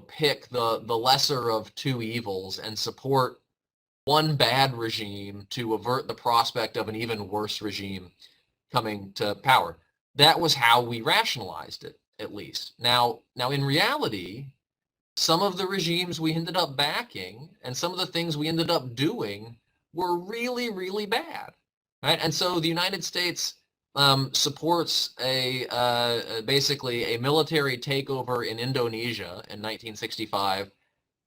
pick the lesser of two evils and support one bad regime to avert the prospect of an even worse regime coming to power. That was how we rationalized it, at least. Now in reality, some of the regimes we ended up backing and some of the things we ended up doing were really, really bad, right? And so the United States supports basically a military takeover in Indonesia in 1965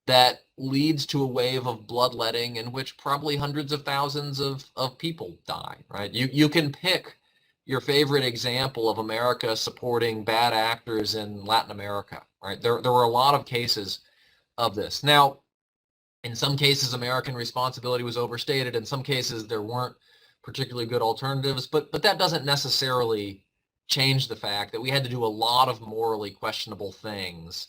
that leads to a wave of bloodletting in which probably hundreds of thousands of people die, right? You can pick your favorite example of America supporting bad actors in Latin America, right? There were a lot of cases of this. Now, in some cases, American responsibility was overstated. In some cases, there weren't particularly good alternatives, but that doesn't necessarily change the fact that we had to do a lot of morally questionable things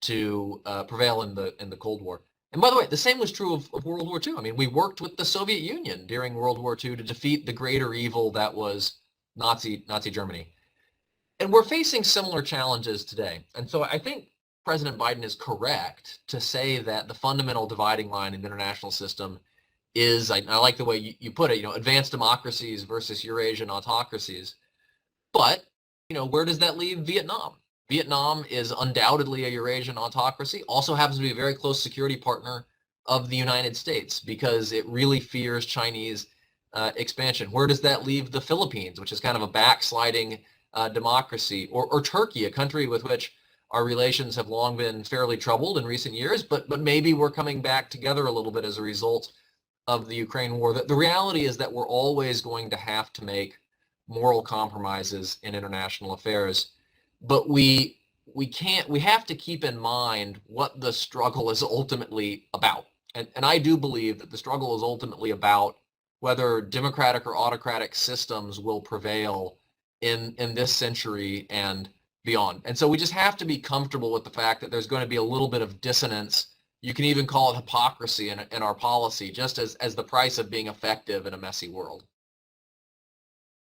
to prevail in the Cold War. And by the way, the same was true of World War II. I mean, we worked with the Soviet Union during World War II to defeat the greater evil that was Nazi Germany. And we're facing similar challenges today. And so I think President Biden is correct to say that the fundamental dividing line in the international system is, I like the way you put it, advanced democracies versus Eurasian autocracies. But, where does that leave Vietnam? Vietnam is undoubtedly a Eurasian autocracy, also happens to be a very close security partner of the United States because it really fears Chinese expansion. Where does that leave the Philippines, which is kind of a backsliding democracy, or Turkey, a country with which our relations have long been fairly troubled in recent years, but maybe we're coming back together a little bit as a result of the Ukraine war. The reality is that we're always going to have to make moral compromises in international affairs, but we have to keep in mind what the struggle is ultimately about. And I do believe that the struggle is ultimately about whether democratic or autocratic systems will prevail in this century and beyond. And so we just have to be comfortable with the fact that there's going to be a little bit of dissonance. You can even call it hypocrisy in our policy, just as the price of being effective in a messy world.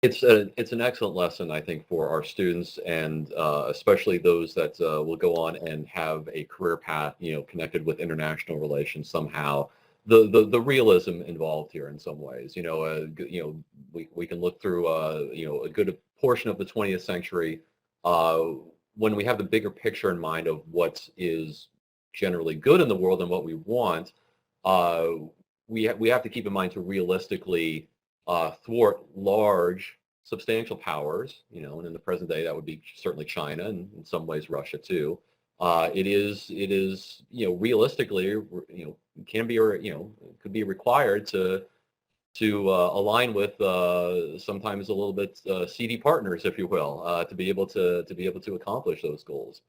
It's an excellent lesson, I think, for our students, and especially those that will go on and have a career path, connected with international relations somehow. The realism involved here in some ways, we can look through a good portion of the 20th century when we have the bigger picture in mind of what is generally good in the world and what we want. We have to keep in mind to realistically thwart large, substantial powers, and in the present day that would be certainly China and in some ways Russia too. It is realistically can be could be required to align with sometimes a little bit seedy partners, if you will, to be able to accomplish those goals.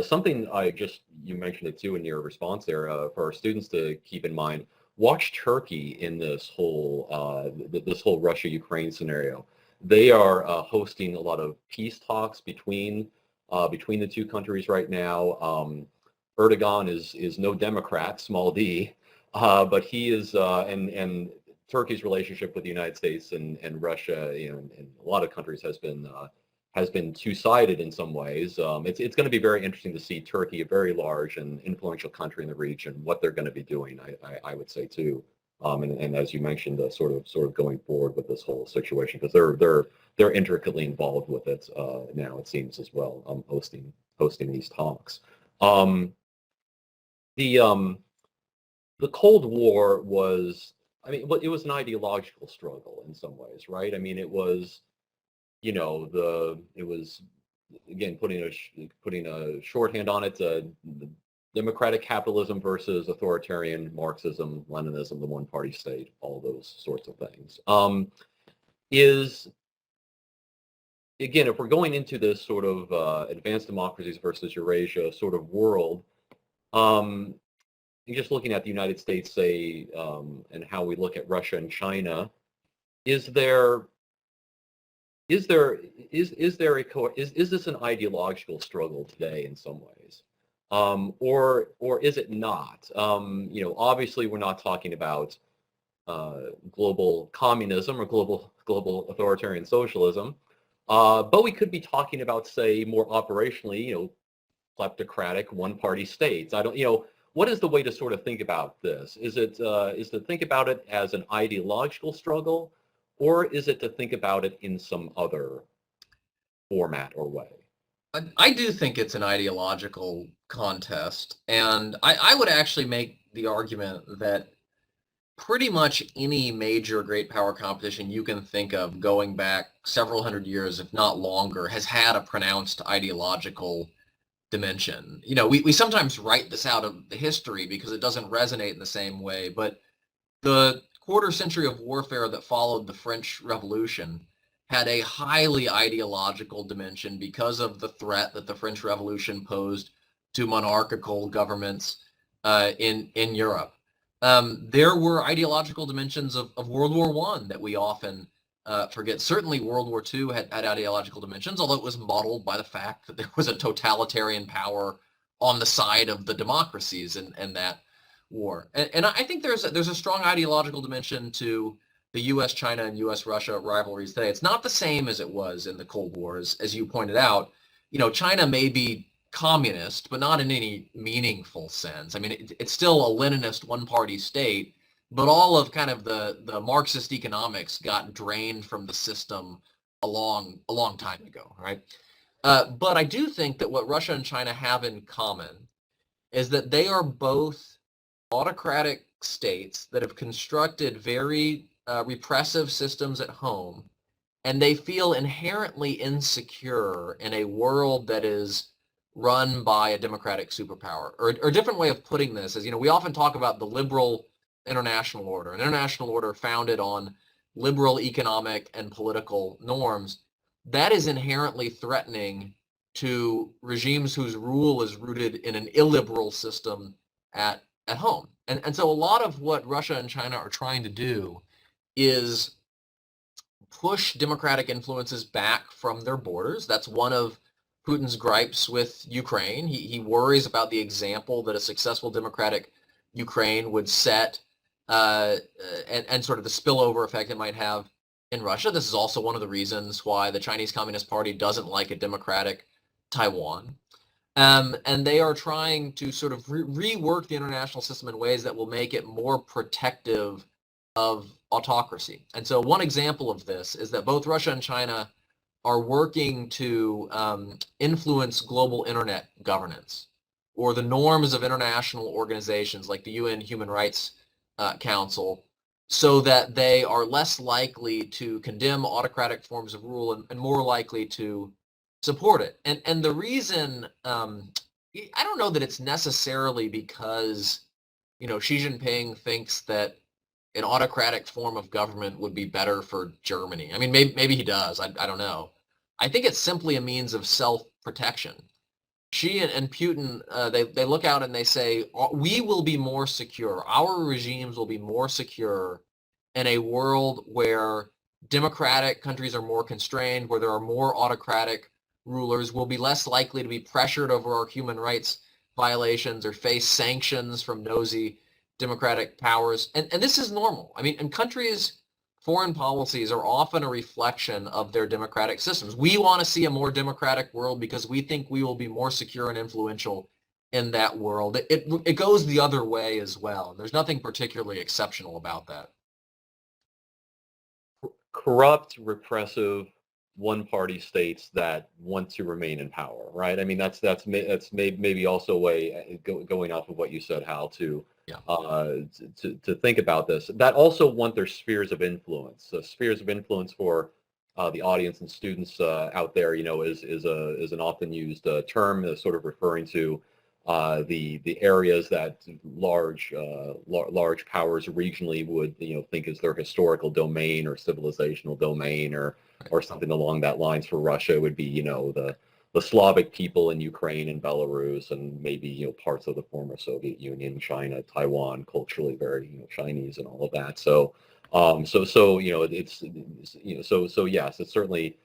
Something you mentioned it too in your response there, for our students to keep in mind. Watch Turkey in this whole Russia-Ukraine scenario. They are hosting a lot of peace talks between the two countries right now. Erdogan is no Democrat, small d, but he is, and Turkey's relationship with the United States and Russia, and a lot of countries has been two-sided in some ways. It's going to be very interesting to see Turkey, a very large and influential country in the region, what they're going to be doing. I would say too, and as you mentioned, sort of going forward with this whole situation, because they're intricately involved with it now, it seems, as well, hosting these talks. The Cold War was, it was an ideological struggle in some ways, right? It was. It was, again, putting a shorthand on it, democratic capitalism versus authoritarian Marxism, Leninism, the one-party state, all those sorts of things. Again, if we're going into this sort of advanced democracies versus Eurasia sort of world, and just looking at the United States, say, and how we look at Russia and China, is this an ideological struggle today in some ways, or is it not? Obviously we're not talking about global communism or global authoritarian socialism, but we could be talking about, say, more operationally, kleptocratic one-party states. What is the way to sort of think about this? Is to think about it as an ideological struggle, or is it to think about it in some other format or way? I do think it's an ideological contest, and I would actually make the argument that pretty much any major great power competition you can think of going back several hundred years, if not longer, has had a pronounced ideological dimension. We sometimes write this out of the history because it doesn't resonate in the same way, but the quarter century of warfare that followed the French Revolution had a highly ideological dimension because of the threat that the French Revolution posed to monarchical governments in Europe. There were ideological dimensions of World War I that we often forget. Certainly World War II had ideological dimensions, although it was modeled by the fact that there was a totalitarian power on the side of the democracies in that war. And I think there's a strong ideological dimension to the U.S.-China and U.S.-Russia rivalries today. It's not the same as it was in the Cold War, as you pointed out. China may be communist, but not in any meaningful sense. It's still a Leninist one-party state, but all of kind of the Marxist economics got drained from the system a long time ago, right? But I do think that what Russia and China have in common is that they are both autocratic states that have constructed very repressive systems at home, and they feel inherently insecure in a world that is run by a democratic superpower. Or a different way of putting this is, we often talk about the liberal international order, an international order founded on liberal economic and political norms. That is inherently threatening to regimes whose rule is rooted in an illiberal system at home. And so a lot of what Russia and China are trying to do is push democratic influences back from their borders. That's one of Putin's gripes with Ukraine. He worries about the example that a successful democratic Ukraine would set, and sort of the spillover effect it might have in Russia. This is also one of the reasons why the Chinese Communist Party doesn't like a democratic Taiwan. And they are trying to sort of rework the international system in ways that will make it more protective of autocracy. And so one example of this is that both Russia and China are working to influence global internet governance or the norms of international organizations like the UN Human Rights Council, so that they are less likely to condemn autocratic forms of rule and more likely to support it. And the reason, I don't know that it's necessarily because, Xi Jinping thinks that an autocratic form of government would be better for Germany. I mean, maybe he does. I don't know. I think it's simply a means of self-protection. Xi and Putin, they look out and they say, we will be more secure. Our regimes will be more secure in a world where democratic countries are more constrained, where there are more autocratic rulers. We'll be less likely to be pressured over our human rights violations or face sanctions from nosy democratic powers. And this is normal. I mean, and countries' foreign policies are often a reflection of their democratic systems. We want to see a more democratic world because we think we will be more secure and influential in that world. It goes the other way as well. There's nothing particularly exceptional about that. Corrupt, repressive, one-party states that want to remain in power, right? I mean, that's maybe also a way, going off of what you said, Hal, to think about this. That also want their spheres of influence. Spheres of influence for the audience and students out there, is an often used term, sort of referring to the areas that large powers regionally would think is their historical domain or civilizational domain or something along that lines. For Russia, it would be the Slavic people in Ukraine and Belarus, and maybe parts of the former Soviet Union, China, Taiwan, culturally very Chinese and all of that. So yes, it's certainly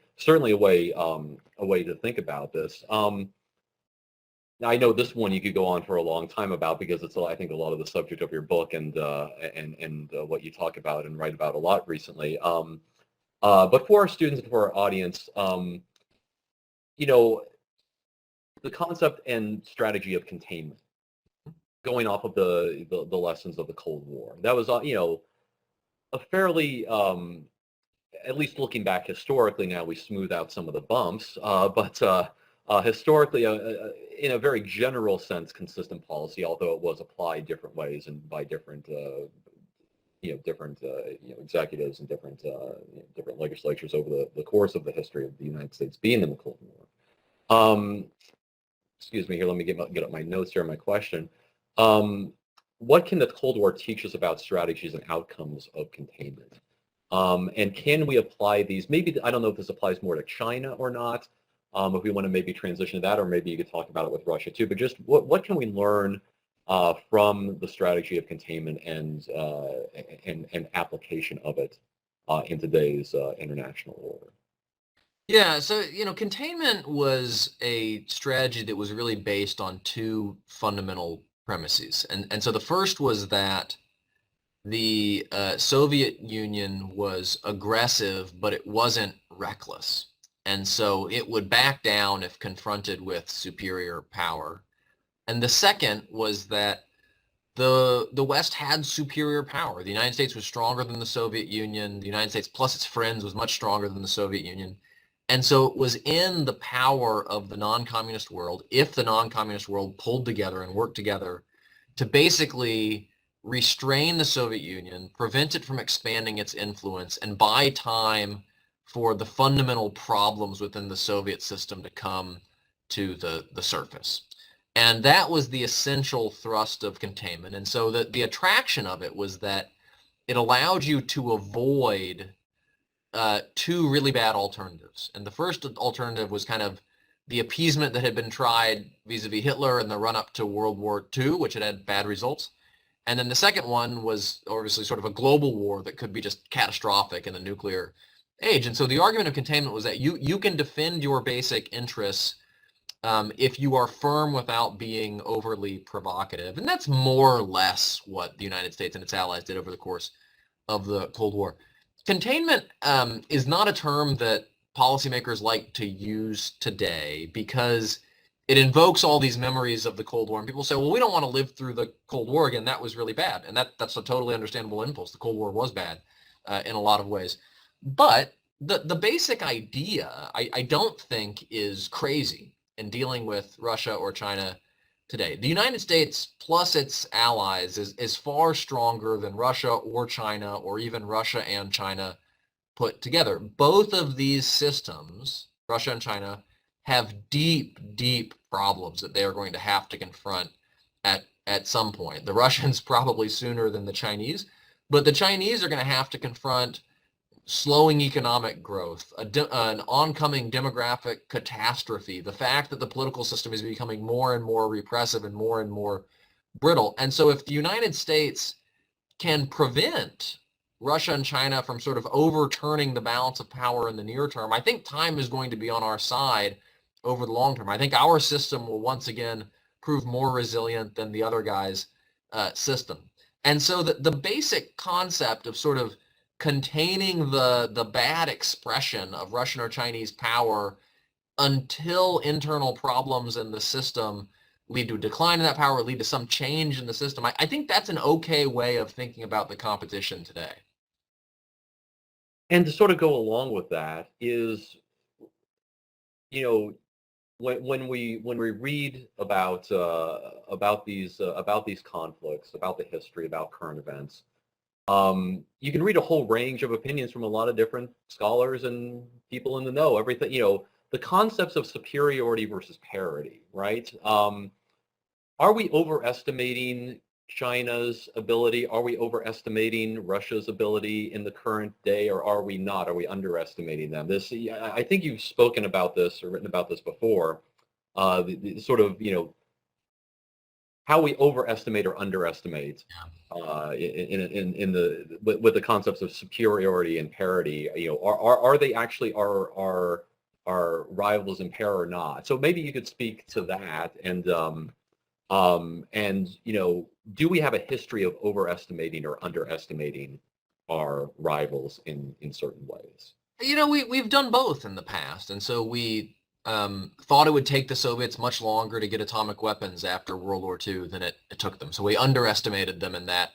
a way to think about this. Now, I know this one you could go on for a long time about, because it's, I think, a lot of the subject of your book and what you talk about and write about a lot recently. But for our students and for our audience, the concept and strategy of containment, going off of the lessons of the Cold War, that was a fairly, at least looking back historically, now we smooth out some of the bumps, but historically, in a very general sense, consistent policy, although it was applied different ways and by different executives and different legislatures over the course of the history of the United States being in the Cold War. Excuse me here. Let me get up my notes here. My question: what can the Cold War teach us about strategies and outcomes of containment? And can we apply these? Maybe, I don't know if this applies more to China or not. If we want to maybe transition to that, or maybe you could talk about it with Russia too. But just what can we learn from the strategy of containment and application of it in today's international order? Yeah, so containment was a strategy that was really based on two fundamental premises, and so the first was that the Soviet Union was aggressive, but it wasn't reckless, and so it would back down if confronted with superior power. And the second was that the West had superior power. The United States was stronger than the Soviet Union. The United States plus its friends was much stronger than the Soviet Union. And so it was in the power of the non-communist world, if the non-communist world pulled together and worked together, to basically restrain the Soviet Union, prevent it from expanding its influence, and buy time for the fundamental problems within the Soviet system to come to the surface. And that was the essential thrust of containment. And so the attraction of it was that it allowed you to avoid two really bad alternatives. And the first alternative was kind of the appeasement that had been tried vis-a-vis Hitler in the run-up to World War II, which had bad results. And then the second one was obviously sort of a global war that could be just catastrophic in the nuclear age. And so the argument of containment was that you can defend your basic interests if you are firm without being overly provocative. And that's more or less what the United States and its allies did over the course of the Cold War. Containment is not a term that policymakers like to use today because it invokes all these memories of the Cold War. And people say, well, we don't want to live through the Cold War again. That was really bad. And that's a totally understandable impulse. The Cold War was bad in a lot of ways. But the basic idea, I don't think is crazy in dealing with Russia or China today. The United States plus its allies is far stronger than Russia or China or even Russia and China put together. Both of these systems, Russia and China, have deep, deep problems that they are going to have to confront at some point. The Russians probably sooner than the Chinese, but the Chinese are going to have to confront slowing economic growth, an oncoming demographic catastrophe, the fact that the political system is becoming more and more repressive and more brittle. And so if the United States can prevent Russia and China from sort of overturning the balance of power in the near term, I think time is going to be on our side over the long term. I think our system will once again prove more resilient than the other guy's system. And so the basic concept of sort of containing the bad expression of Russian or Chinese power until internal problems in the system lead to a decline in that power, lead to some change in the system. I think that's an okay way of thinking about the competition today. And to sort of go along with that is, you know, when we read about these conflicts, about the history, about current events, you can read a whole range of opinions from a lot of different scholars and people in the know. Everything, the concepts of superiority versus parity, right? Are we overestimating China's ability? Are we overestimating Russia's ability in the current day, or are we not? Are we underestimating them? I think you've spoken about this or written about this before. The sort of, how we overestimate or underestimate with the concepts of superiority and parity. Are they actually our rivals in pair or not? So maybe you could speak to that, and do we have a history of overestimating or underestimating our rivals in certain ways? We've done both in the past, and so we thought it would take the Soviets much longer to get atomic weapons after World War II than it took them. So we underestimated them in that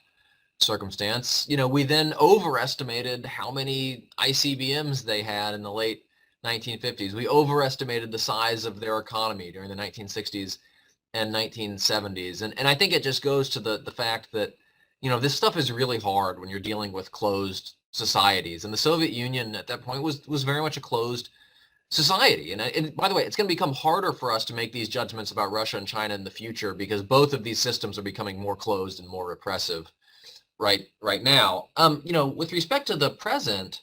circumstance. We then overestimated how many ICBMs they had in the late 1950s. We overestimated the size of their economy during the 1960s and 1970s. And I think it just goes to the fact that, this stuff is really hard when you're dealing with closed societies. And the Soviet Union at that point was very much a closed society. And by the way, it's going to become harder for us to make these judgments about Russia and China in the future because both of these systems are becoming more closed and more repressive right now. With respect to the present,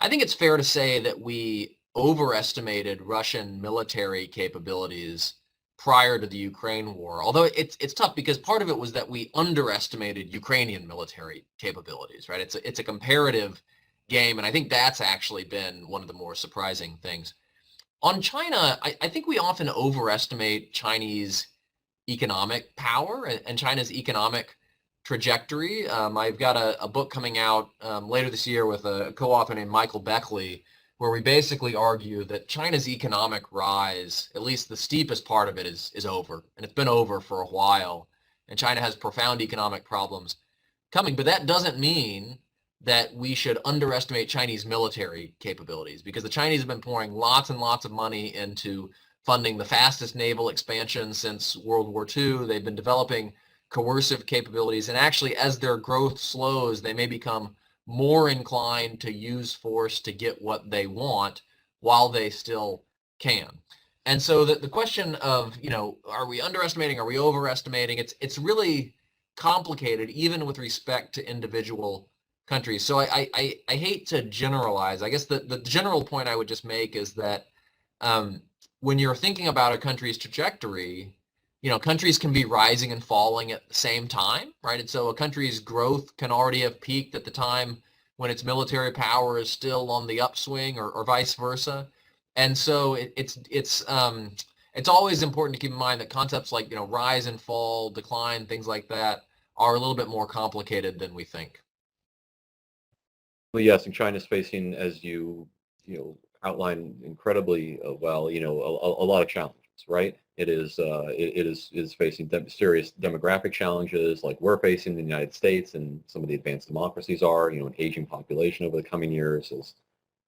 I think it's fair to say that we overestimated Russian military capabilities prior to the Ukraine war. Although it's tough because part of it was that we underestimated Ukrainian military capabilities, right? It's a comparative game, and I think that's actually been one of the more surprising things. On China, I think we often overestimate Chinese economic power and China's economic trajectory. I've got a book coming out later this year with a co-author named Michael Beckley, where we basically argue that China's economic rise, at least the steepest part of it, is over. And it's been over for a while. And China has profound economic problems coming. But that doesn't mean that we should underestimate Chinese military capabilities, because the Chinese have been pouring lots and lots of money into funding the fastest naval expansion since World War II. They've been developing coercive capabilities. And actually, as their growth slows, they may become more inclined to use force to get what they want while they still can. And so the question of, are we underestimating, are we overestimating? It's really complicated, even with respect to individual countries. So I hate to generalize. I guess the general point I would just make is that um, when you're thinking about a country's trajectory, countries can be rising and falling at the same time, right? And so a country's growth can already have peaked at the time when its military power is still on the upswing, or vice versa. And so it's always important to keep in mind that concepts like rise and fall, decline, things like that are a little bit more complicated than we think. Well, yes, and China's facing, as outlined incredibly well, a lot of challenges, right? It is facing serious demographic challenges like we're facing in the United States and some of the advanced democracies are, an aging population over the coming years. As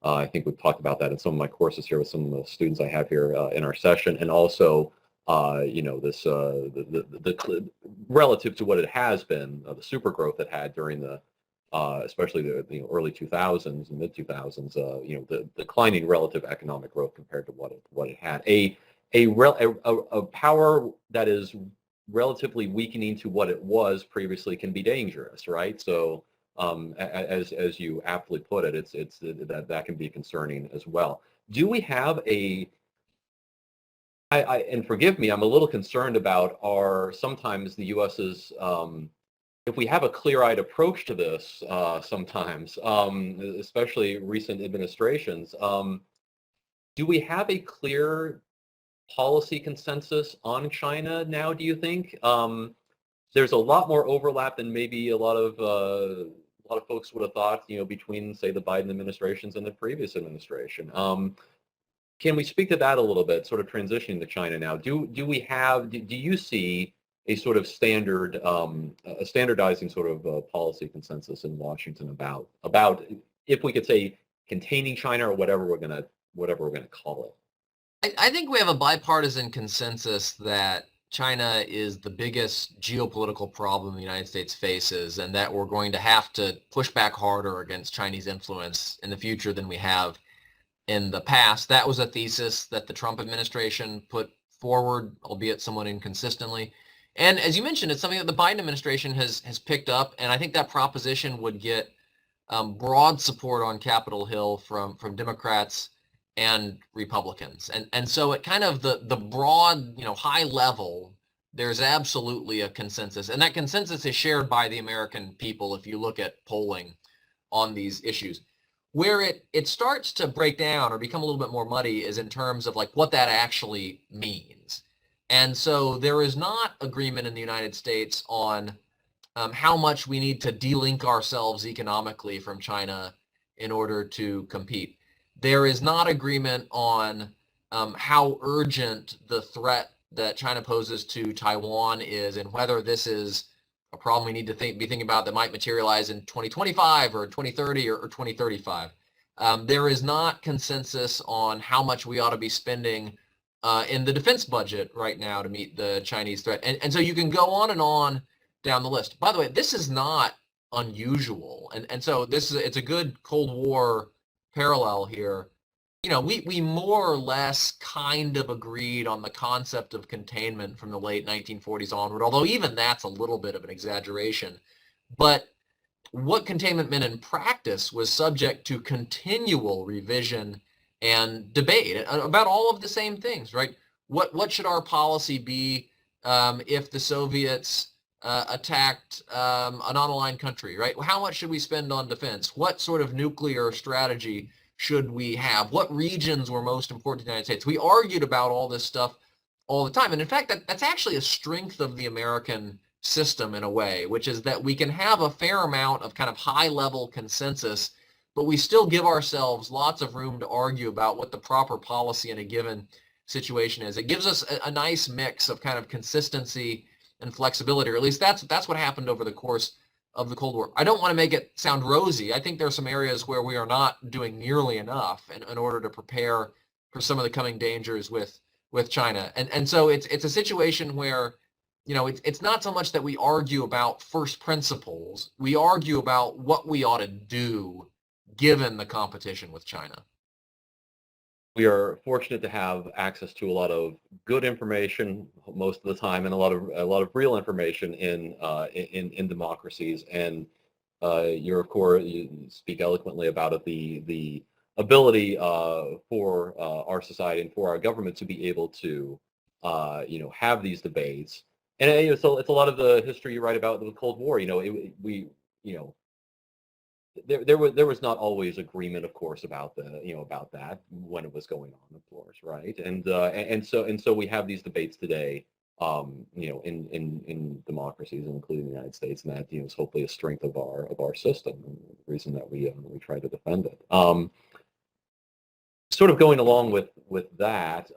I think we've talked about that in some of my courses here with some of the students I have here in our session, and also this the relative to what it has been, the super growth it had during the especially the early 2000s and mid 2000s, the declining relative economic growth compared to what it had. A power that is relatively weakening to what it was previously can be dangerous, right? So as you aptly put it, it's that can be concerning as well. Do we have and forgive me, I'm a little concerned about sometimes the US's if we have a clear-eyed approach to this sometimes, especially recent administrations, do we have a clear policy consensus on China now, do you think? There's a lot more overlap than maybe a lot of folks would have thought, between, say, the Biden administrations and the previous administration. Can we speak to that a little bit, sort of transitioning to China now? Do you see a sort of a standardizing sort of policy consensus in Washington about if we could say containing China or whatever we're gonna call it? I think we have a bipartisan consensus that China is the biggest geopolitical problem the United States faces, and that we're going to have to push back harder against Chinese influence in the future than we have in the past. That was a thesis that the Trump administration put forward, albeit somewhat inconsistently. And as you mentioned, it's something that the Biden administration has picked up, and I think that proposition would get broad support on Capitol Hill from Democrats and Republicans. And so at kind of the broad, high level, there's absolutely a consensus. And that consensus is shared by the American people if you look at polling on these issues. Where it starts to break down or become a little bit more muddy is in terms of like what that actually means. And so there is not agreement in the United States on how much we need to de-link ourselves economically from China in order to compete. There is not agreement on how urgent the threat that China poses to Taiwan is, and whether this is a problem we need to be thinking about that might materialize in 2025 or 2030 or 2035. There is not consensus on how much we ought to be spending in the defense budget right now to meet the Chinese threat. And so you can go on down the list. By the way, this is not unusual. And so it's a good Cold War parallel here. We more or less kind of agreed on the concept of containment from the late 1940s onward, although even that's a little bit of an exaggeration. But what containment meant in practice was subject to continual revision and debate about all of the same things, right? What should our policy be if the Soviets attacked a non-aligned country, right? How much should we spend on defense? What sort of nuclear strategy should we have? What regions were most important to the United States? We argued about all this stuff all the time. And in fact, that's actually a strength of the American system in a way, which is that we can have a fair amount of kind of high-level consensus, but we still give ourselves lots of room to argue about what the proper policy in a given situation is. It gives us a nice mix of kind of consistency and flexibility, or at least that's what happened over the course of the Cold War. I don't want to make it sound rosy. I think there are some areas where we are not doing nearly enough in order to prepare for some of the coming dangers with China. And so it's a situation where, it's not so much that we argue about first principles. We argue about what we ought to do given the competition with China. we are fortunate to have access to a lot of good information most of the time, and a lot of real information in democracies. And you're, of course, you speak eloquently about it, the ability for our society and for our government to be able to have these debates. And so it's a lot of the history you write about the Cold War. You know there was not always agreement, of course, about about that when it was going on, of course, right? And so we have these debates today, in democracies, including the United States, and that is hopefully a strength of our system, and the reason that we try to defend it. Sort of going along with that.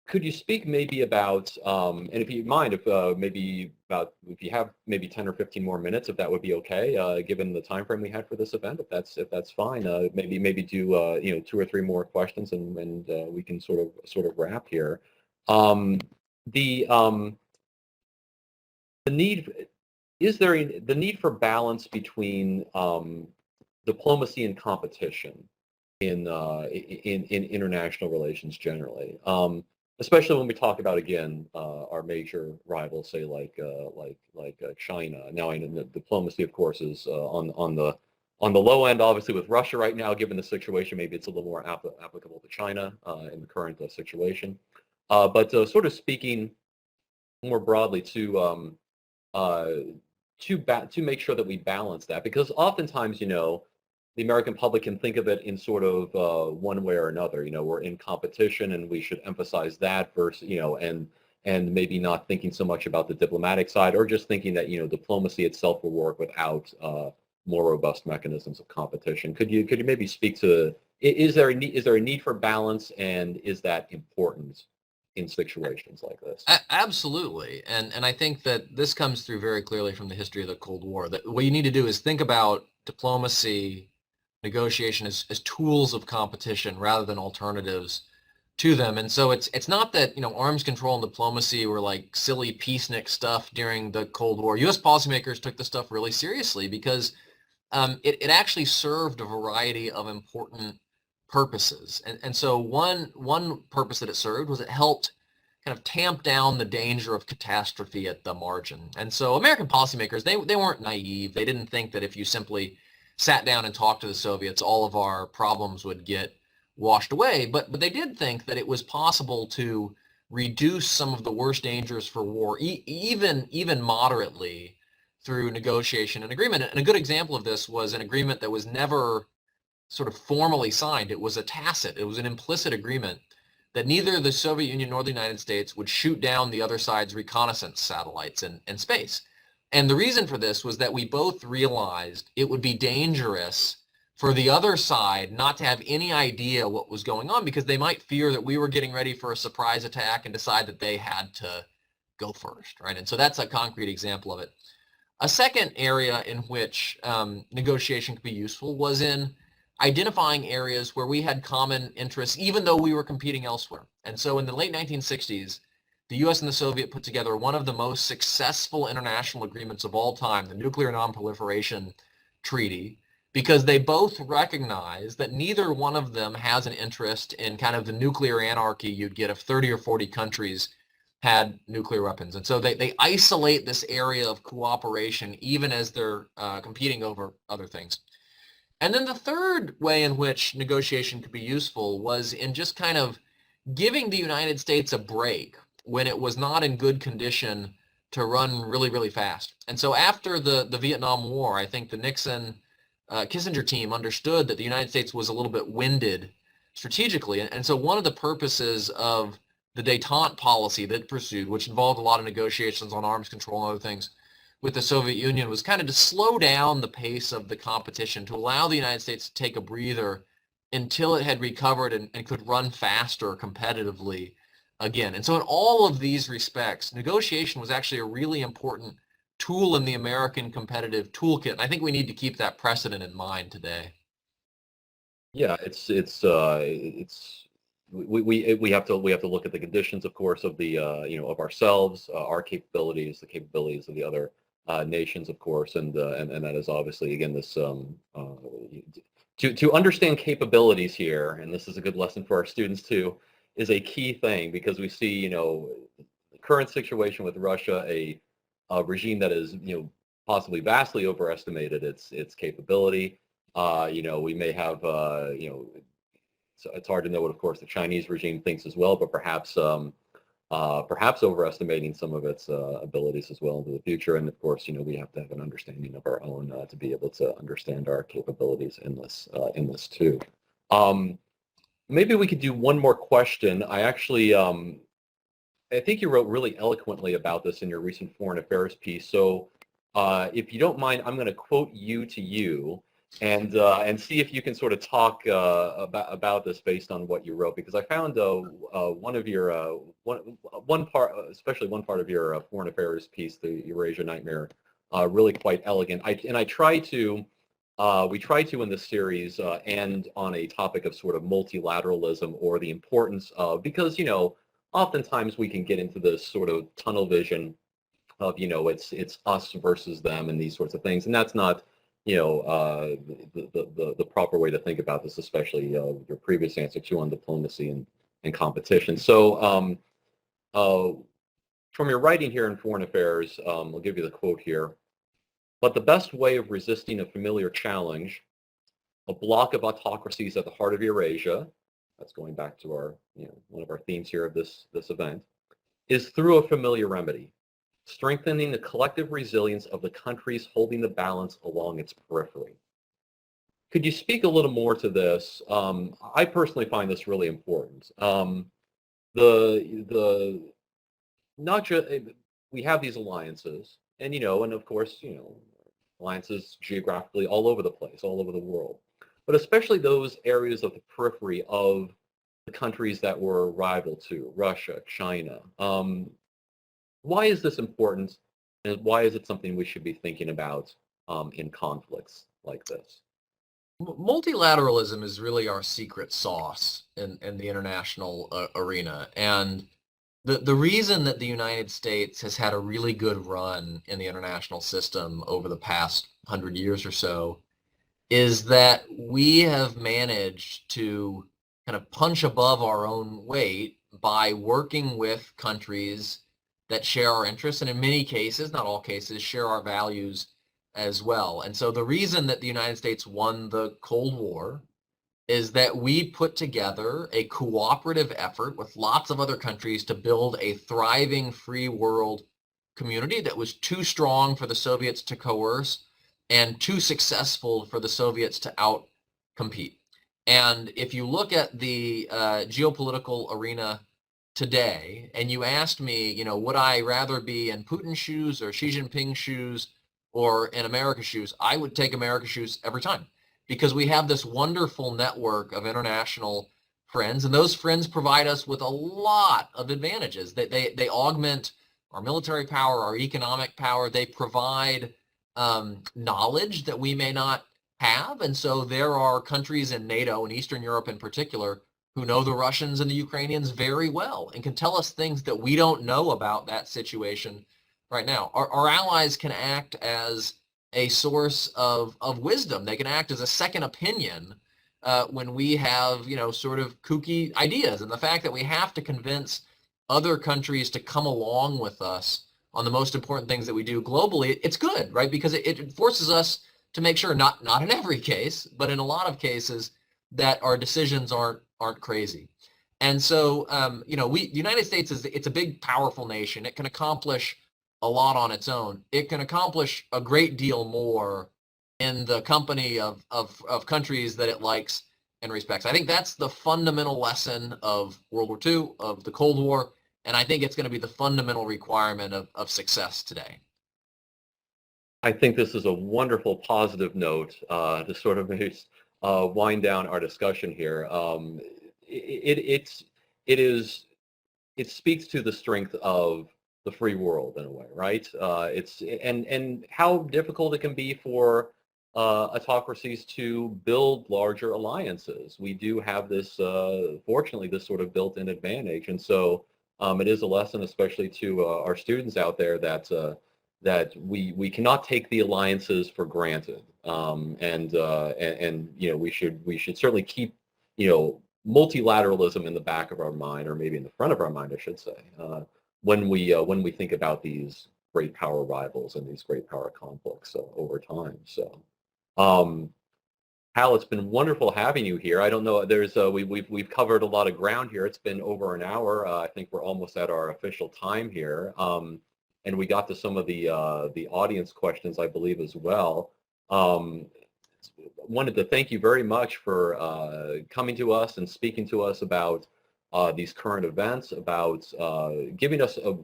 Could you speak maybe about, and if you mind, if if you have maybe 10 or 15 more minutes, if that would be okay, given the time frame we had for this event, if that's fine, maybe do 2 or 3 more questions, and we can sort of wrap here. The the need is there the need for balance between diplomacy and competition in international relations generally, especially when we talk about, again, our major rivals, say like China. Now, I know that diplomacy, of course, is on the low end, obviously, with Russia right now. Given the situation, maybe it's a little more applicable to China in the current situation. But sort of speaking more broadly to make sure that we balance that, because oftentimes, the American public can think of it in sort of one way or another. We're in competition, and we should emphasize that versus, and maybe not thinking so much about the diplomatic side, or just thinking that diplomacy itself will work without more robust mechanisms of competition. Could you maybe speak to, is there a need for balance, and is that important in situations like this? Absolutely. And I think that this comes through very clearly from the history of the Cold War, that what you need to do is think about diplomacy, negotiation as tools of competition rather than alternatives to them. And so it's not that, arms control and diplomacy were like silly peacenik stuff during the Cold War. U.S. policymakers took this stuff really seriously because it actually served a variety of important purposes. And so one purpose that it served was it helped kind of tamp down the danger of catastrophe at the margin. And so American policymakers, they weren't naive. They didn't think that if you simply sat down and talked to the Soviets, all of our problems would get washed away. But they did think that it was possible to reduce some of the worst dangers for war, even moderately, through negotiation and agreement. And a good example of this was an agreement that was never sort of formally signed. It was a tacit, it was an implicit agreement that neither the Soviet Union nor the United States would shoot down the other side's reconnaissance satellites in space. And the reason for this was that we both realized it would be dangerous for the other side not to have any idea what was going on, because they might fear that we were getting ready for a surprise attack and decide that they had to go first, right? And so that's a concrete example of it. A second area in which negotiation could be useful was in identifying areas where we had common interests, even though we were competing elsewhere. And so in the late 1960s, the US and the Soviet put together one of the most successful international agreements of all time, the Nuclear Non-Proliferation Treaty, because they both recognize that neither one of them has an interest in kind of the nuclear anarchy you'd get if 30 or 40 countries had nuclear weapons. And so they isolate this area of cooperation even as they're competing over other things. And then the third way in which negotiation could be useful was in just kind of giving the United States a break when it was not in good condition to run really, really fast. And so after the Vietnam War, I think the Nixon Kissinger team understood that the United States was a little bit winded strategically. And so one of the purposes of the détente policy that it pursued, which involved a lot of negotiations on arms control and other things with the Soviet Union, was kind of to slow down the pace of the competition, to allow the United States to take a breather until it had recovered and could run faster competitively again. And so in all of these respects, negotiation was actually a really important tool in the American competitive toolkit. And I think we need to keep that precedent in mind today. Yeah, we have to look at the conditions, of course, of the of ourselves, our capabilities, the capabilities of the other nations, of course, and that is obviously, again, this to understand capabilities here, and this is a good lesson for our students too, is a key thing, because we see, the current situation with Russia, a regime that is, possibly vastly overestimated its capability. We may have, so it's hard to know what, of course, the Chinese regime thinks as well, but perhaps overestimating some of its abilities as well into the future. And of course, we have to have an understanding of our own to be able to understand our capabilities in this too. Maybe we could do one more question. I actually, I think you wrote really eloquently about this in your recent foreign affairs piece. So if you don't mind, I'm going to quote you to you, and see if you can sort of talk about this based on what you wrote, because I found one of your one part, especially one part of your foreign affairs piece, the Eurasia Nightmare, really quite elegant. We try to in this series end on a topic of sort of multilateralism, or the importance of, because oftentimes we can get into this sort of tunnel vision of it's us versus them and these sorts of things, and that's not the proper way to think about this, especially your previous answer too on diplomacy and competition. So from your writing here in Foreign Affairs, I'll give you the quote here. But the best way of resisting a familiar challenge, a block of autocracies at the heart of Eurasia, that's going back to our one of our themes here of this event, is through a familiar remedy, strengthening the collective resilience of the countries holding the balance along its periphery. Could you speak a little more to this? I personally find this really important. Not just, we have these alliances, and and of course alliances geographically all over the place, all over the world, but especially those areas of the periphery of the countries that we're rival to, Russia, China. Why is this important, and why is it something we should be thinking about in conflicts like this? Multilateralism is really our secret sauce in the international arena. And the reason that the United States has had a really good run in the international system over the past 100 years or so is that we have managed to kind of punch above our own weight by working with countries that share our interests, and in many cases, not all cases, share our values as well. And so the reason that the United States won the Cold War is that we put together a cooperative effort with lots of other countries to build a thriving free world community that was too strong for the Soviets to coerce and too successful for the Soviets to outcompete. And if you look at the geopolitical arena today, and you asked me, would I rather be in Putin's shoes or Xi Jinping's shoes or in America's shoes, I would take America's shoes every time, because we have this wonderful network of international friends, and those friends provide us with a lot of advantages. They augment our military power, our economic power. They provide knowledge that we may not have. And so there are countries in NATO and Eastern Europe in particular who know the Russians and the Ukrainians very well and can tell us things that we don't know about that situation right now. Our allies can act as a source of wisdom. They can act as a second opinion when we have, sort of kooky ideas. And the fact that we have to convince other countries to come along with us on the most important things that we do globally, it's good, right? Because it forces us to make sure, not in every case, but in a lot of cases, that our decisions aren't crazy. And so, the United States it's a big, powerful nation. It can accomplish a lot on its own. It can accomplish a great deal more in the company of countries that it likes and respects. I think that's the fundamental lesson of World War II, of the Cold War, and I think it's going to be the fundamental requirement of success today. I think this is a wonderful positive note to sort of wind down our discussion here. It speaks to the strength of the free world in a way, right? And how difficult it can be for autocracies to build larger alliances. We do have this, fortunately, this sort of built-in advantage, and so it is a lesson, especially to our students out there, that that we cannot take the alliances for granted, and we should certainly keep multilateralism in the back of our mind, or maybe in the front of our mind, I should say, when we think about these great power rivals and these great power conflicts over time. So, Hal, it's been wonderful having you here. I don't know, we've covered a lot of ground here. It's been over an hour. I think we're almost at our official time here, and we got to some of the audience questions, I believe, as well. Wanted to thank you very much for coming to us and speaking to us about these current events, about giving us a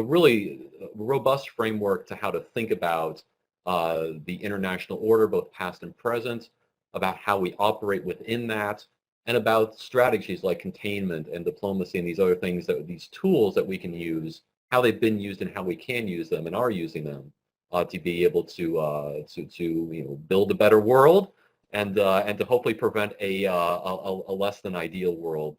really robust framework to how to think about the international order, both past and present, about how we operate within that, and about strategies like containment and diplomacy and these other things, these tools that we can use, how they've been used and how we can use them and are using them to be able to build a better world, and to hopefully prevent a less than ideal world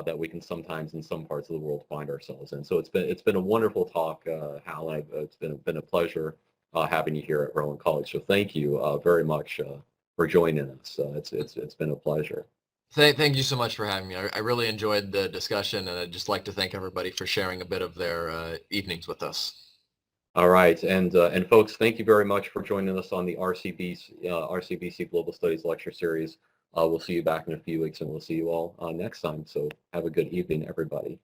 that we can sometimes in some parts of the world find ourselves in. So it's been a wonderful talk, Hal. It's been a pleasure having you here at Rowan College. So thank you very much for joining us. It's been a pleasure. Thank you so much for having me. I really enjoyed the discussion, and I'd just like to thank everybody for sharing a bit of their evenings with us. All right, and folks, thank you very much for joining us on the RCBC Global Studies Lecture Series. We'll see you back in a few weeks, and we'll see you all next time. So have a good evening, everybody.